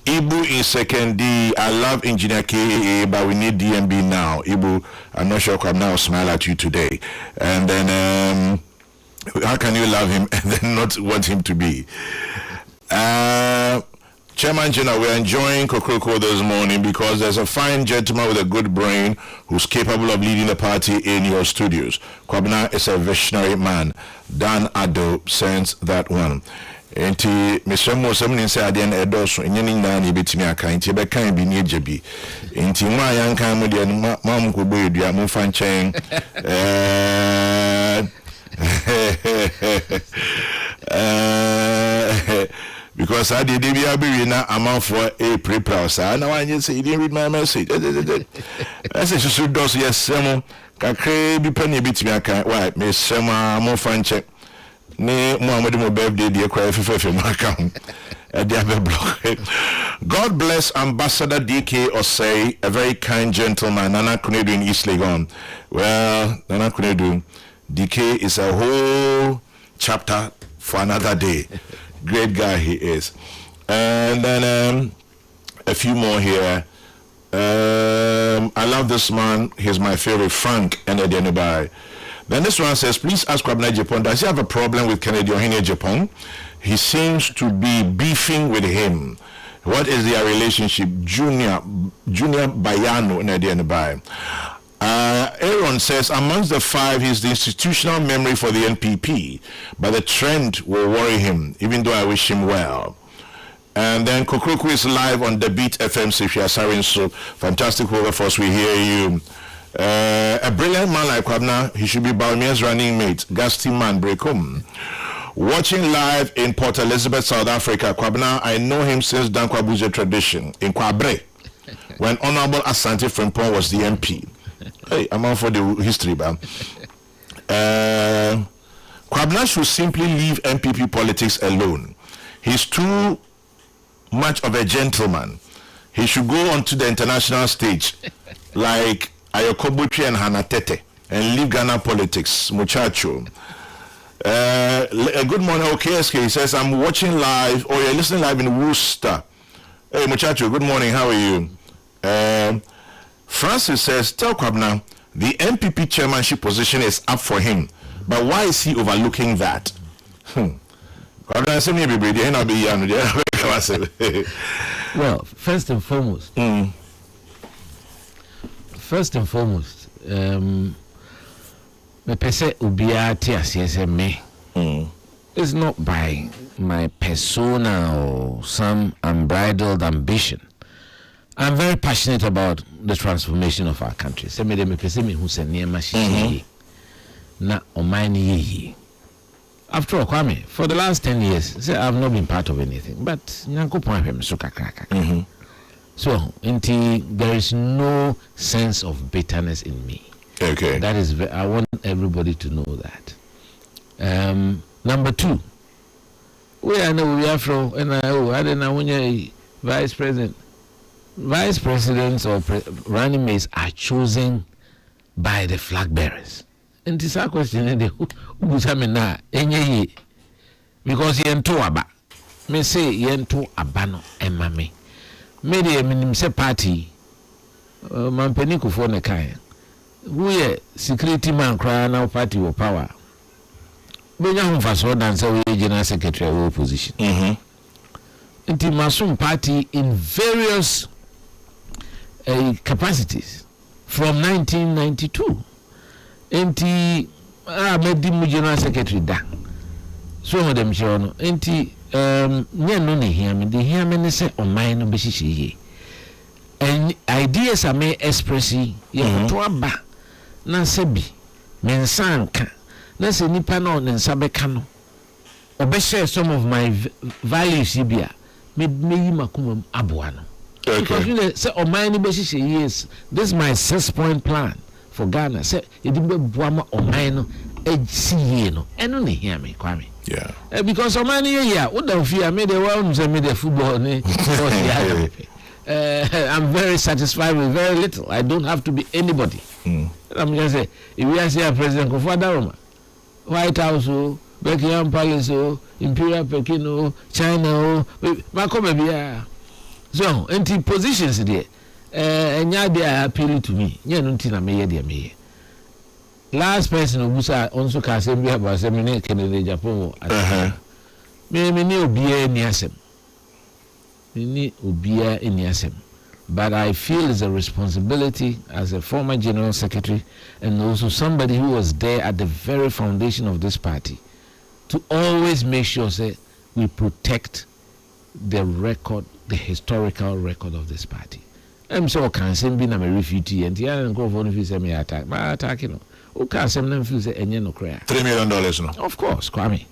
Ibu in second D. I love Engineer KAA, but we need DMB now. Ibu, I'm not sure Kwabena will smile at you today. And then, how can you love him and then not want him to be? Chairman General, we're enjoying Kokroko this morning because there's a fine gentleman with a good brain who's capable of leading the party in your studios. Kwabena is a visionary man. Dan Ado sends that one. Enti Mr. Mosam say adian edoso nyeni na ni betimi aka enti be kan bi ni ejebi enti nwa yan kan mu de mam ko boy dua mu fa nchen because I did be na amount for a prepare sa na wan say you didn't read my message. I say you should do yes kakre bi pani betimi aka why Mr. Mo fa nchen ne Muhammad mo birthday dey cry fefe ma kam God bless Ambassador DK Osei, a very kind gentleman. Nana Kunedu in East Legon. Well, Nana Kunedu, DK is a whole chapter for another day. Great guy he is. And then a few more here. I love this man. He's my favorite, Frank and Edenubai. Then this one says, please ask Kwabena Agyepong, does he have a problem with Kennedy Agyei Agyepong? He seems to be beefing with him. What is their relationship? Junior Bayano in Edenubai. Aaron says, amongst the five, he's the institutional memory for the NPP, but the trend will worry him, even though I wish him well. And then Kokroku is live on the Beat FM Sarin, so fantastic Wilberforce, we hear you. A brilliant man like Kwabena, he should be Baumia's running mate, Gasti Man Brekum. Watching live in Port Elizabeth, South Africa, Kwabena, I know him since Dan Kwabuze tradition in Kwabre, when Honorable Asante Frimpong was the MP. Hey, I'm on for the history, man. Kwabena should simply leave MPP politics alone. He's too much of a gentleman. He should go onto the international stage like Ayokobutri and Hanatete and leave Ghana politics, muchacho. Good morning, OKSK. He says, I'm watching live, or you're listening live in Worcester. Hey, muchacho, good morning, how are you? Francis says, tell Kwabena, the MPP chairmanship position is up for him, but why is he overlooking that? Well, first and foremost, me pese ubia me. It's not by my persona or some unbridled ambition. I'm very passionate about the transformation of our country. Se me de me pese me hu se niema shishi na omani ye. After all, Kwame, for the last 10 years, say I've not been part of anything. But so there is no sense of bitterness in me. Okay. That is, I want everybody to know that. Number two, we are from, and I don't know when you're vice president. Vice presidents or running mates are chosen by the flag bearers. And this question is because yento aba. Me say yento abano emame. Me de minim se party mampeni kufo ne kan. Who ye security man cry now party or power. Benya humfa so dance we general secretary or opposition. Inti masum party in various capacities from 1992. Enti medi mu general secretary da so ho dem show no enti nye no ne hia me de hia me ne se oman no be hihie and ideas are me expressi ye to aba na se bi me nsanka na se nipa na ne nsa be ka no obe share some of my values bia me yi makumam aboa no because you know say oman no be hihie yes, this is my 6-point plan for Ghana. Say it be buama oman no ejie no eno ne hear me Kwame. Yeah. Because oman here what don't fear me the world say me the football ne I'm very satisfied with very little. I don't have to be anybody. I'm just say if we are say President Kofi White House Buckingham Palace Imperial Pekin China Makome bia so anti positions there enya they are appealing to me. Nya no nti na me ye me. Last person obusa onso ka asem bi about asem ne Kennedy Agyepong. Me ni obia ni asem. Ni obia ni asem. But I feel it's a responsibility as a former general secretary and also somebody who was there at the very foundation of this party to always make sure say we protect the record, the historical record of this party. I'm so can't be na me refugee and the other go for me attack. My attack, you know. Who can't say them feel say any no cry. $3 million, no? Of course, Kwame.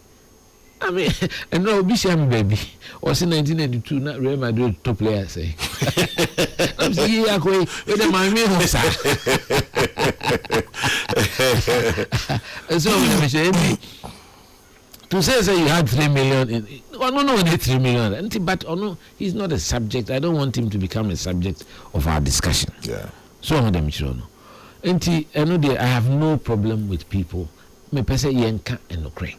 I mean, and no Bisham baby. Was in 1982 not Real Madrid top player say. I'm saying yeah, with the my me so to say you had 3 million in no 3 million, but he's not a subject. I don't want him to become a subject of our discussion. Yeah. So on them children. I have no problem with people. Me pese yenka enokre.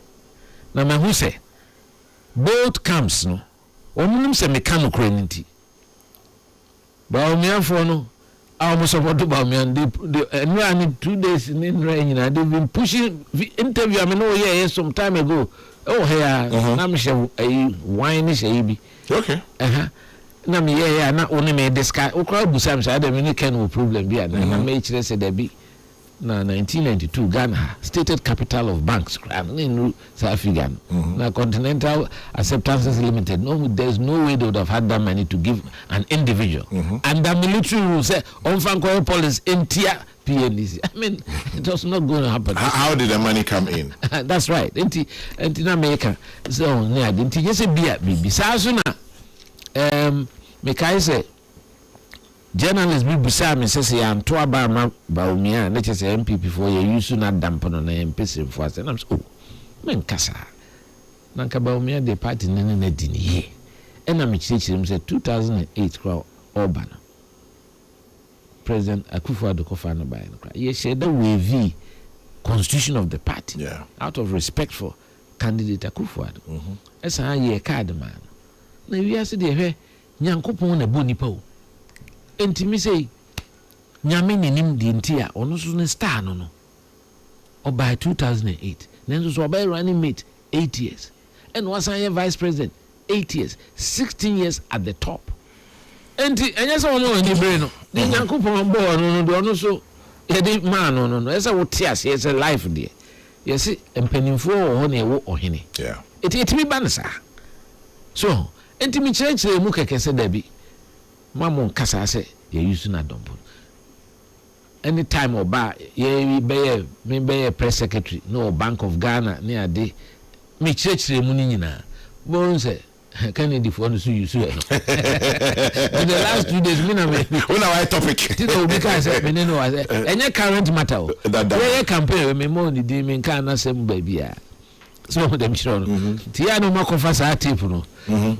Na me who say both camps no. Omunum se me kan okre nti. Ba omiafo no almost support about me and they 2 days in rain. They've been pushing interview. I mean, some time ago. Oh, here, I'm sure a wine is a be. Okay. Na me na only me discuss. O crowd busam say there many kind problem be na me chere say there be. Na 1992 Ghana stated capital of banks in South Africa. Na Continental Acceptances Limited. No, there's no way they would have had that money to give an individual. And the military will say on Franco police in tier PNDC. I mean, it was not going to happen. How did the money come in? That's right. In America, so yeah, didn't just say be Sasuna. Mekai say journalists be busa me say am to aba ma baumia na say MPP for you use na damp no na MPC for say am oh men kasa na nka baumia the party na di ni ye e na me chichirim say 2008 crowd urban President Akufo-Addo kofa no by no ye share the wavy constitution of the party, out of respect for candidate Akufo-Addo. Esa ye card man na wi ase de hwe nyankopon na boni pa o enti mi say nyame nim di ntia ono so ne star no o by 2008 nenzo so by running mate 8 years and was I vice president 8 years 16 years at the top enti enye so ono ni bre no ni nyankopon bo no do ono so ye di man no esa wo tias ye say life there yes empanimfo ho na ewo ohene it mi bansa so enti mi chere mu keke se dabi mamon kasa se ye use na dompo anytime oba ye be press secretary no Bank of Ghana ni ade mi chere mu ni nyina bon se Kennedy for no so use no in the last 2 days me na me on our topic tito because me no was any current matter we campaign me mo ni di me kan na sem ba bia so dem sure no ti ya no makofa sa tape no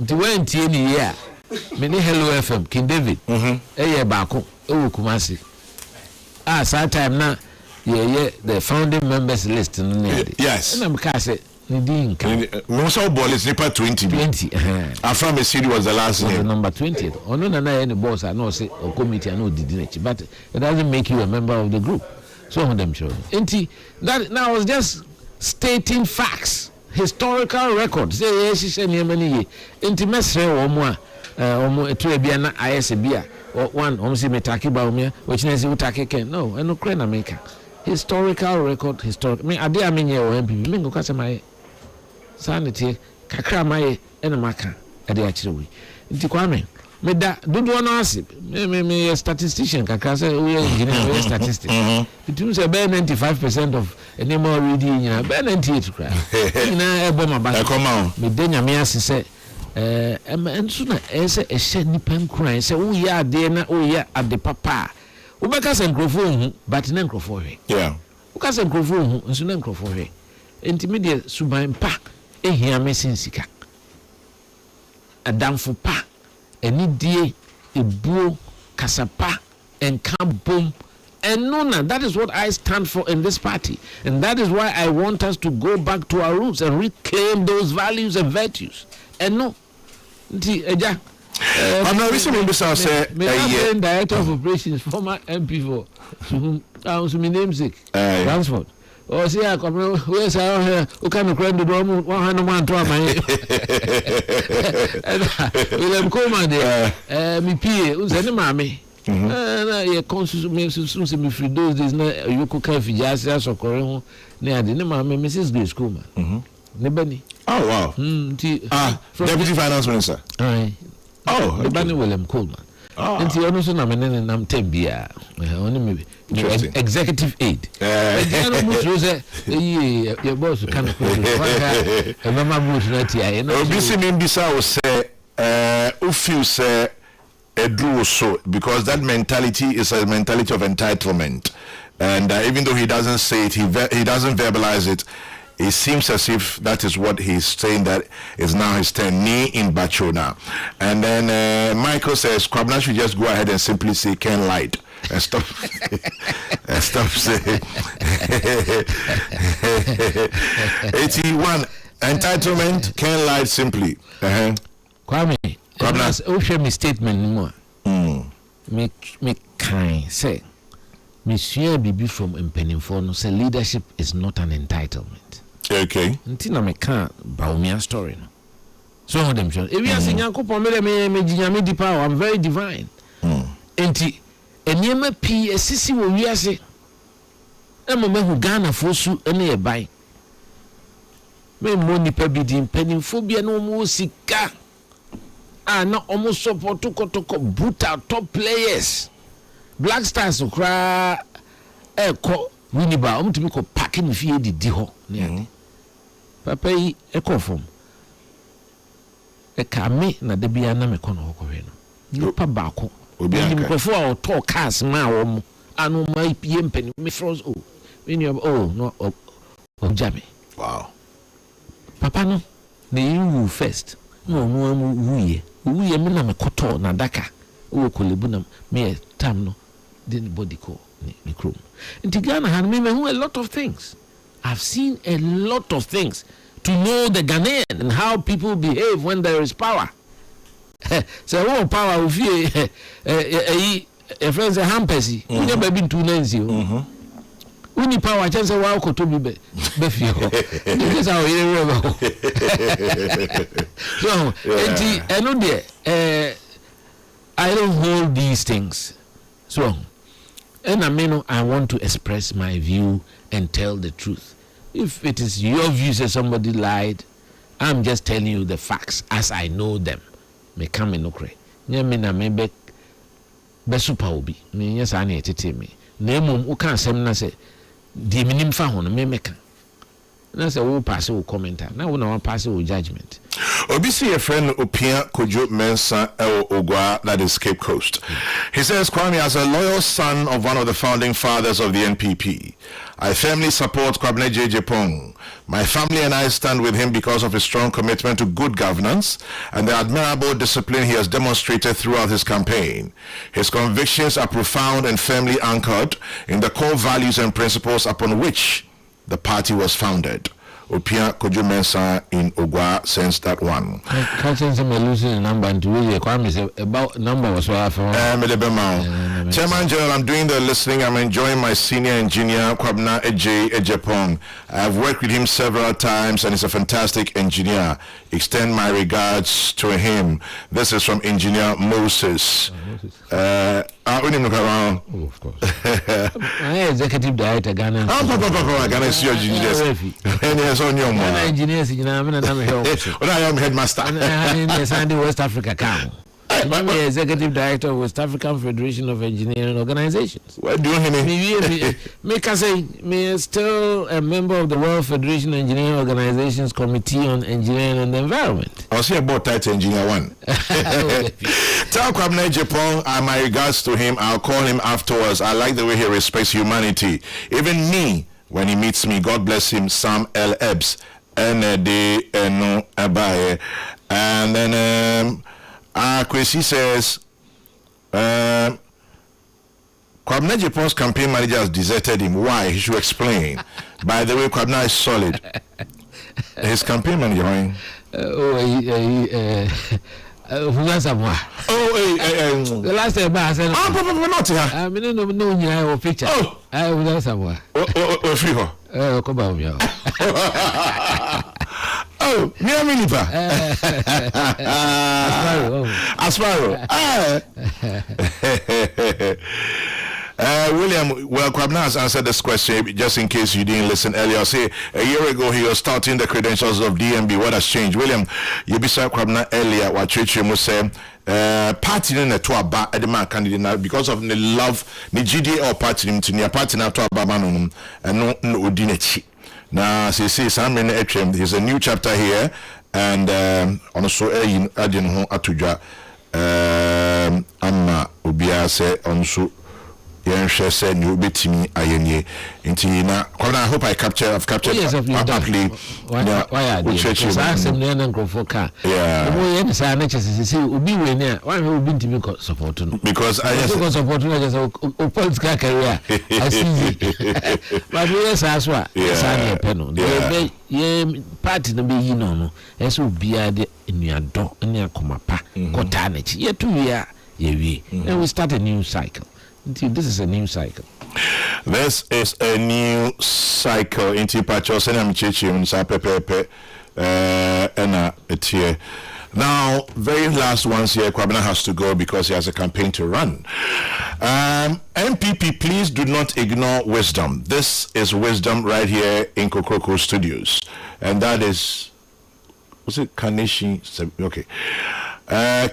ti wen tie ni ye a me ni Hello FM King David ye baako e Kumasi sa time na ye the founding members list no ne yes na me ka say ni din kan me so ball is nipa 20 after me city was the last name number 20 ono na any boss I know say or committee I know did it but it doesn't make you a member of the group so on them sure enti that now I was just stating facts historical records say yes she say many enti mesre wo mo a etu ebia na ISBia one say metaki ba omia which na say utake ken no eno kre na make historical record me ade amenye wo MPP me ngoka say my sanity kakra maye ena maka ade a kire wi nti kwame me da dodo no ase me statistician kakra say we engineer we statistics it means about 95% of any more reading you know about 98 kra na ebo maba come on me de nyame ase say enso na ese ehye nipan kran say wo ya ade na wo ya ade papa wo beka say nkrofo hu but na nkrofo hwe wo ka say nkrofo hu enso na nkrofo hwe enti me de suban pa ehia me sensika adamfo pa enidie ebuo kasapa enkabom enona that is what I stand for in this party and that is why I want us to go back to our roots and reclaim those values and virtues and no nti eja I'm not listening to say director of operations former MP for so my namesake Transford or see I come where say here who can credit do 100 to my William Coleman there me PA who say mama na ye consume so me free those days na you could can fi just asokore ho na ade ne mama Mrs. Grace Coleman ne bani oh wow deputy finance minister the bani William Coleman nti ono so na me ne nam tembia oni me executive aid no muso say your boss can e mama muso na ti aye no obi se me bisa wo say who feel say Edru so because that mentality is a mentality of entitlement and even though he doesn't say it he doesn't verbalize it it seems as if that is what he's saying, that is now his turn, knee in Bachona. And then Michael says Kwabena should just go ahead and simply say Ken lied and stop and stop saying 81 entitlement. Ken lied simply. Kwame, Kwabena me statement more. Me kind say me share bibi from impenifo no say leadership is not an entitlement. Okay. Ntina me can't baumia story no. So how them show. If you are saying Yankopon me jinyame di power, I'm very divine. Enti enema pi esisi wo wiase. Emo me hu Ghana fosu ene e ban. Me mo nipa bi di impenifo bia no mo sika. Na almost support to brutal top players. Black Stars cry eko winiba to be packing fie di ho papa yi eko from e ka me na de bia na me kono hokwe no nipa baako obi nkofo a to cars ma wo mo anu mai pie mpani me froze when you no jame wow papa no you first no wuye me na me koto na daka wo kolebu na me tam no didn't body call ni chrome. In Ghana had me a lot of things. I've seen a lot of things to know the Ghanaian and how people behave when there is power. So what power of you a friend say hampesi. We never been to Nancy. We need power chance wa ko to be fie ho. This how you so I know there I don't hold these things. So and I want to express my view and tell the truth. If it is your view that somebody lied, I'm just telling you the facts as I know them. Me come in okre. Nya me na me be super obi. Me yes ani etete me. Na emom wo kan asem na say di minim fa ho no me meka. Na say wo pass wo commenter. Na wo na wan pass wo judgment. Obisi a friend Opia Kojo Mensa El Ogwa, that is Cape Coast. He says, Kwame, as a loyal son of one of the founding fathers of the NPP, I firmly support Kwabena Agyei Agyepong. My family and I stand with him because of his strong commitment to good governance and the admirable discipline he has demonstrated throughout his campaign. His convictions are profound and firmly anchored in the core values and principles upon which the party was founded. Opia Kojo Mensa in Ogwa sends that one. Conscience me losing the number and to really Kwame say about number was what for. Chairman General, I'm doing the listening. I'm enjoying my senior engineer Kwabena Agyei Agyepong. I've worked with him several times and he's a fantastic engineer. Extend my regards to him. This is from Engineer Moses. Oh, of course. Executive Director Ghana. Ghana is your engineer. And yes, on your man. Engineers, you know, I am headmaster. And West Africa come. I'm the Executive Director of West African Federation of Engineering Organizations. What do you mean? Me can say, me still a member of the World Federation of Engineering Organizations Committee on Engineering and the Environment. I'll see about title engineer one. Tell Kwabena Agyepong my regards to him. I'll call him afterwards. I like the way he respects humanity. Even me, when he meets me, God bless him, Sam L. Ebbs. And then Kwesi says Kwabena Agyepong's campaign manager has deserted him. Why? He should explain. By the way, Kwabena is solid. His campaign manager. The last time I said, not here. I mean, no picture. Oh, I was somewhere. Free her. Come on, oh, near Minipa. Asparo. William, well, Kwabena has answered this question just in case you didn't listen earlier. I'll say a year ago he was starting the credentials of DMB. What has changed? William, you beside Kwabena earlier, what Chichi must say, party in the Tuaba Edema candidate because of the love, the GDA or party to near party now to Abamanum and no Udinechi. Now, see, some in the there's a new chapter here, and also in Adin Atuja, Anna Ubia say on so. yen hwe say ni obetimi ayenye nti na Kwabena, I hope I've captured aptly why because I am near Nkrofo yeah mo yen say na chese obi we ni a why obi ntimi support no because I just support no just o political career I see but we say so a say na pe no ye party no be yi no eso bia de enuado ne akomapa kota na chi ye tu ya ye wi and we start a new cycle. This is a new cycle. This is a new cycle. Inti pacho senam chichi unsa pepepe ena etie. Now, very last ones here, Kwabena has to go because he has a campaign to run. MPP, please do not ignore wisdom. This is wisdom right here in Kokroko Studios. And that is, was it Kaneshi? Okay.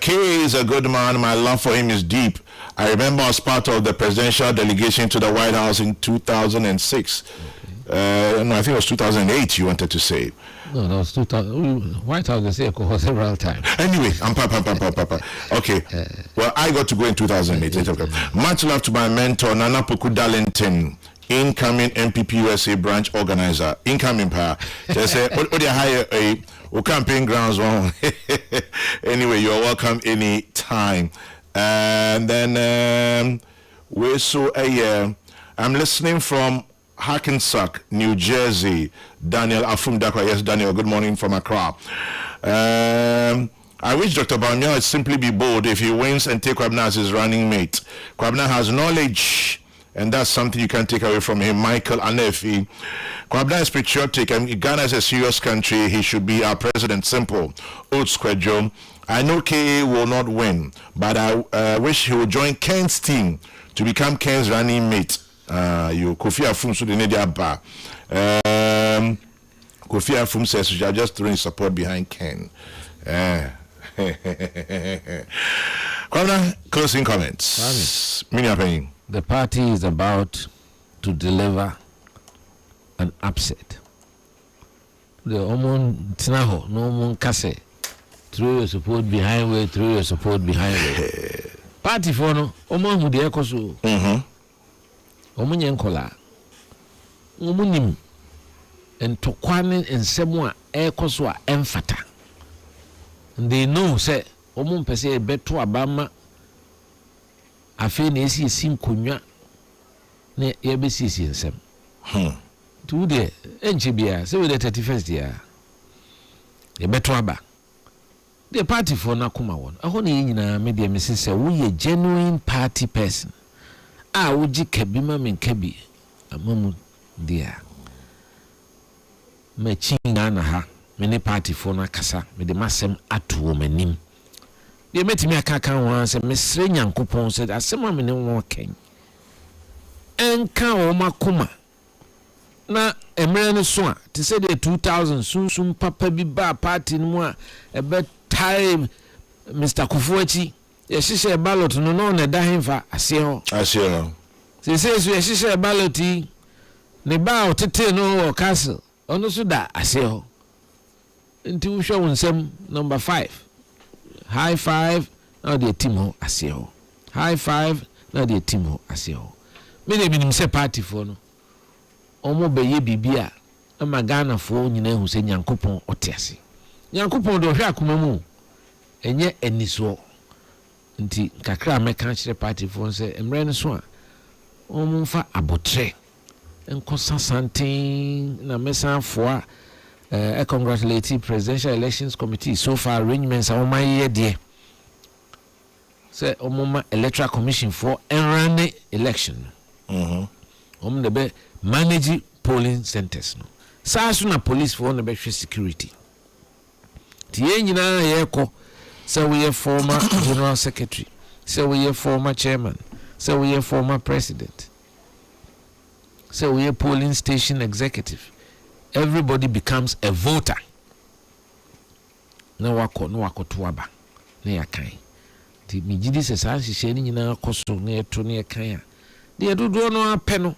K is a good man. My love for him is deep. I remember I was part of the presidential delegation to the White House in 2006. No, I think it was 2008 you wanted to say. No, that was 2000. White House, they say several times. Anyway, okay. Well, I got to go in 2008. Much love to my mentor, Nana Puku Darlington, incoming MPP USA branch organizer. Incoming power. They say, oh, they hire a campaign grounds. Anyway, you're welcome anytime. And then we saw I'm listening from Hackensack, New Jersey. Daniel Afumdakwa. Yes, Daniel, good morning from Accra. I wish Dr. Banya would simply be bold if he wins and take Kwabena as his running mate. Kwabena has knowledge, and that's something you can't take away from him. Michael Anefi. Kwabena is patriotic, and Ghana is a serious country. He should be our president. Simple. Old Square Joe. I know KA will not win, but I wish he would join Ken's team to become Ken's running mate. You Kofi Afum so the media bar. Kofi Afum says you are just throwing support behind Ken. Closing comments. The party is about to deliver an upset. The Omon Tinaho, no Omon Kase. Throw your support behind way, throw your support behind way. Party for no, Omon who the Ekosu. Omunyenkola. Omunim. And Tokwane and Semua Ekoswa Emfata. And they know, say, Omun Pese Beto Abama. Afe na esi sim konwa na ye be sisi nsem tu de enche bia se we the 31st year ye beto aba the party for na kuma won aho na nyina me de me se wo ye genuine party person a wo ji kabi ma men kabi amamu dia me chinga na ha me ne party for na kasa me de masem atuo manim. They met me a cacan once, and Miss Renyankopon said, I said, Mammy, no more king. And Kaoma Kuma. Now, a man swan to say the 2000 soon, Papa be bar party more a bad time, Mr. Kufuchi. Yes, she said a ballot no known a dying for a seal. I see. She says, yes, she said a ballot tea. The bow to Teno or Castle. On also that I seal. Until showing some number 5. High five, now the team ho aseo. High five, now the team ho aseo. Many minim say party for no. Omo beye bibia, ama Ghana for nyina hu say Nyankopon otiase. Nyankopon do hwe akoma mu. Enye eniso. Nti kakra meka kire party for say emre no so a omo mfa abotre. Enkosa santin na mesa fo a I congratulate the Presidential Elections Committee. So far, arrangements are on my year, dear. Say, Omoma Electoral Commission for run election. The manage polling centers. Sasuna police for the security. Tienina Yeko. So we have former General Secretary. So we have former Chairman. So we have former President. So we have polling station executive. Everybody becomes a voter. No wako tuaba. Ne yakai. Ti mijidi se sa hihye ni nyina koso na eto ne yakai a. De dodo no apeno.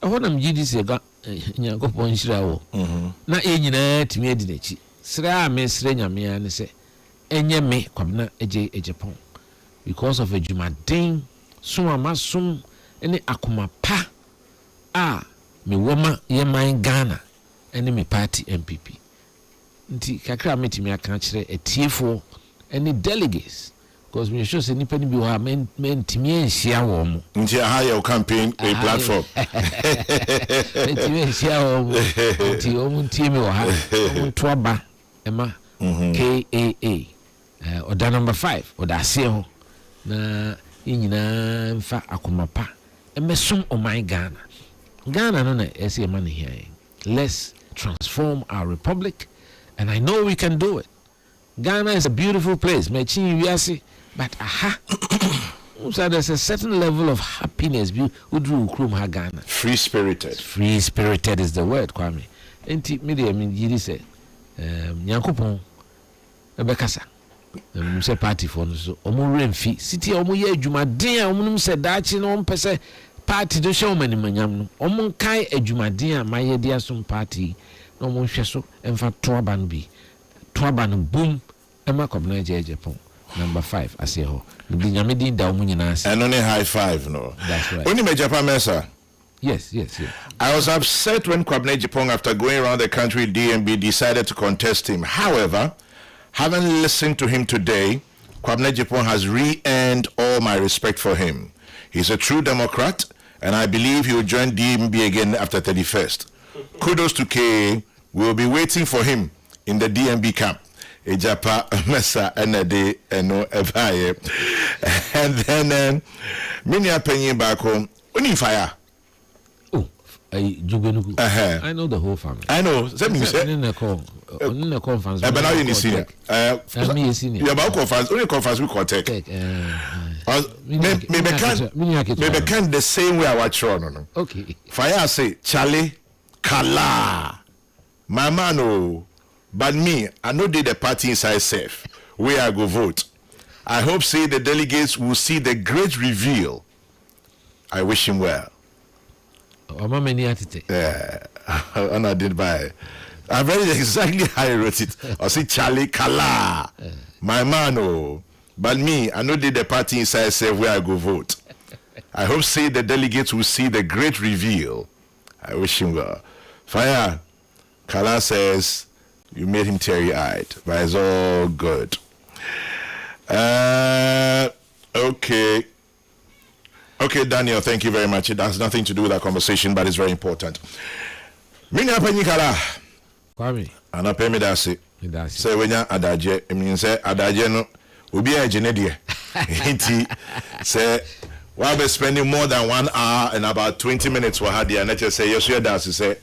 Eho na mijidi se ga Nyankopon hira wo. Na e nyina timi adi nachi. Sra a me sra nyame a ne se enye me Kwabena Agyei Agyepong. Because of a Jumaden so amasum ɛne akoma pa a me woma yeman Ghana ɛne me party MPP nti kakra metimi aka kyerɛ etiefo ɛne delegates because me sure say nipa ni bi wa men timi enhia wo mo nti aha your campaign a platform timi enhia wo mo nti o mo timi wo ha o mo to aba ema KAA oda number 5 oda ase ho na nyina mfa akomapa emesom oman Ghana no na ese ema ne hia. Let's transform our republic, and I know we can do it. Ghana is a beautiful place. But so there's a certain level of happiness we drew Ghana. Free spirited. Free spirited is the word, Kwame. Enti media mean you say Nyankopon ebekasa. Say party for so omo remfi city omo ye adwumaden a omo nim say daachi no pese party do show mani manyam no omo kai adwumaden a maye dia som party no omo hwe so emfa toaba no bi toaba no boom ema Kwabena Agyei Agyepong number 5 ase ho bi nyame din da omo nyina ase and only high five no that's right only Japan Mesa. Yes. I was upset when Kwabena Agyepong, after going around the country DMB, decided to contest him. However, having listened to him today, Kwabena Agyepong has re-earned all my respect for him. He's a true Democrat, and I believe he will join DMB again after 31st. Kudos to K. We'll be waiting for him in the DMB camp. Ejapa Mesa Enede Eno Evaye. And then Minya Penny back home. Uni fire. I know the whole family. I know. Let me say. Conference. But now you're senior. Me senior. You're about conference. Only conference we call tech. Maybe can the same way I watch on. Okay. Fire say Charlie Kala. My man, oh, but me, I know did the party inside safe. Where I go vote. I hope say the delegates will see the great reveal. I wish him well. Yeah, and I did buy. I read it exactly how I wrote it. I see Charlie Kala, my man, oh, but me, I know did the party inside say where I go vote. I hope say the delegates will see the great reveal. I wish him well. Fire, Kala says you made him teary-eyed, but it's all good. Okay. Okay, Daniel, thank you very much. It has nothing to do with our conversation, but it's very important. Minya Penikala. Kwame. Ana pemi dasi. Say wenya adaje. I mean say adaje no. Ubi a genedie. Inti say we'll be spending more than 1 hour and about 20 minutes for Hadia. And let's just say yes, you dasi say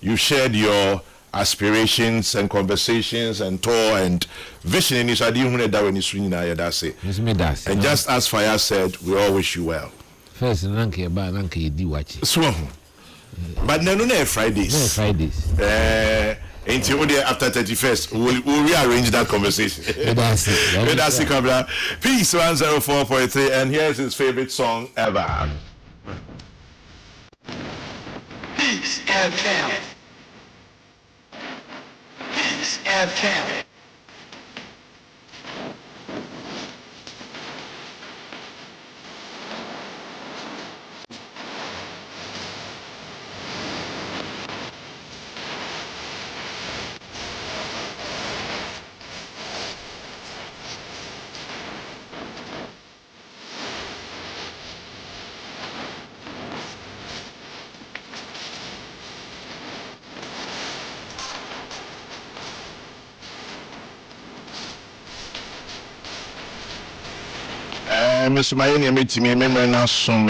you shared your aspirations and conversations and tour and vision in Israel. And just as Fire said, we all wish you well. First, nanke di watch. But no Fridays. No Fridays. Until after 31st, we'll rearrange that conversation. That's it, Kwabena. Peace 104.3, and here's his favorite song ever. Peace FM. Peace FM. Mr. Mayeni, meet me, remember now, some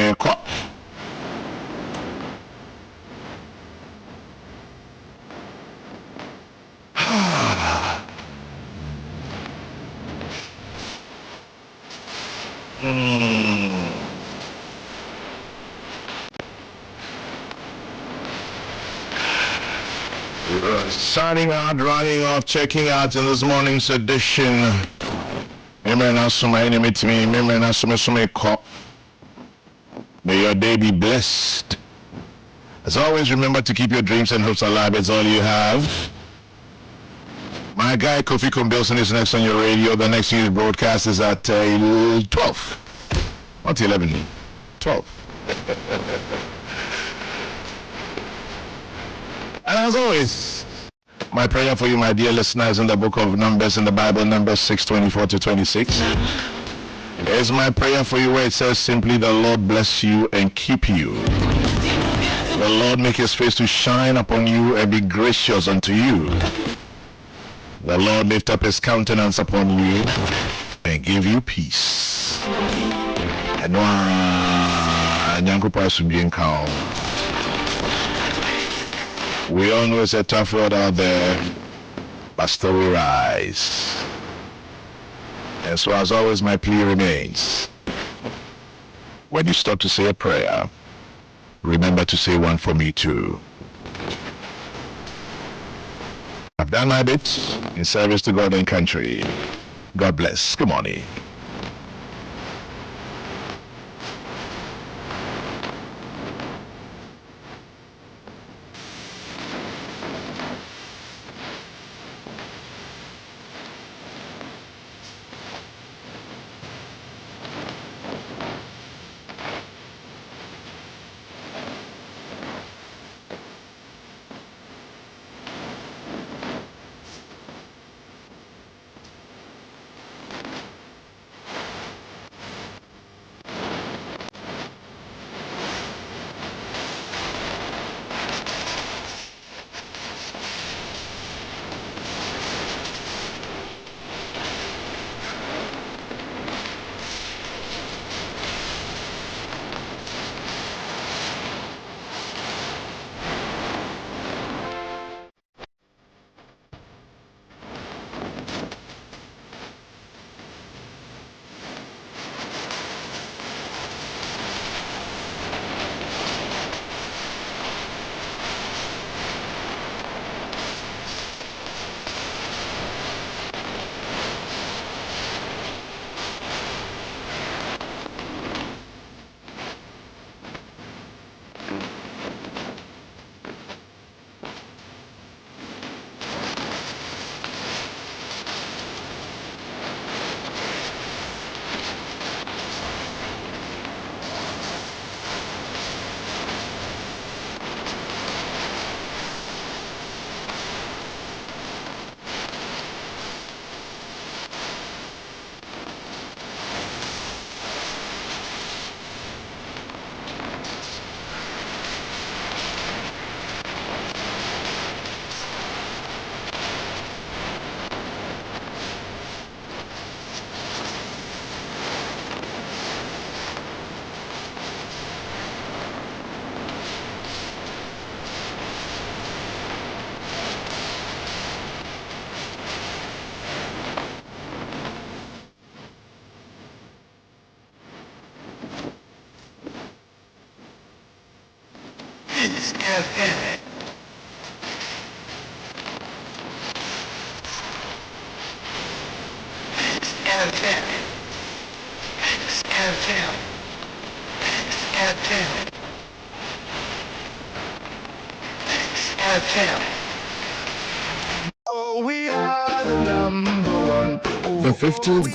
signing out, running off, checking out in this morning's edition. May your day be blessed. As always, remember to keep your dreams and hopes alive. It's all you have. My guy Kofi Kumbilson is next on your radio. The next news broadcast is at 12. Not 11. 12. as always, my prayer for you, my dear listeners, in the book of Numbers in the Bible, Numbers 6:24 to 26. It's my prayer for you where it says simply, the Lord bless you and keep you. The Lord make his face to shine upon you and be gracious unto you. The Lord lift up his countenance upon you and give you peace. And we all know it's a tough world out there, but still we rise. And so as always, my plea remains, when you stop to say a prayer, remember to say one for me too. I've done my bit in service to God and country. God bless. Good morning. Peace FM. Peace FM. Peace FM. Peace FM. Peace FM. Oh, we are the number one. The 15th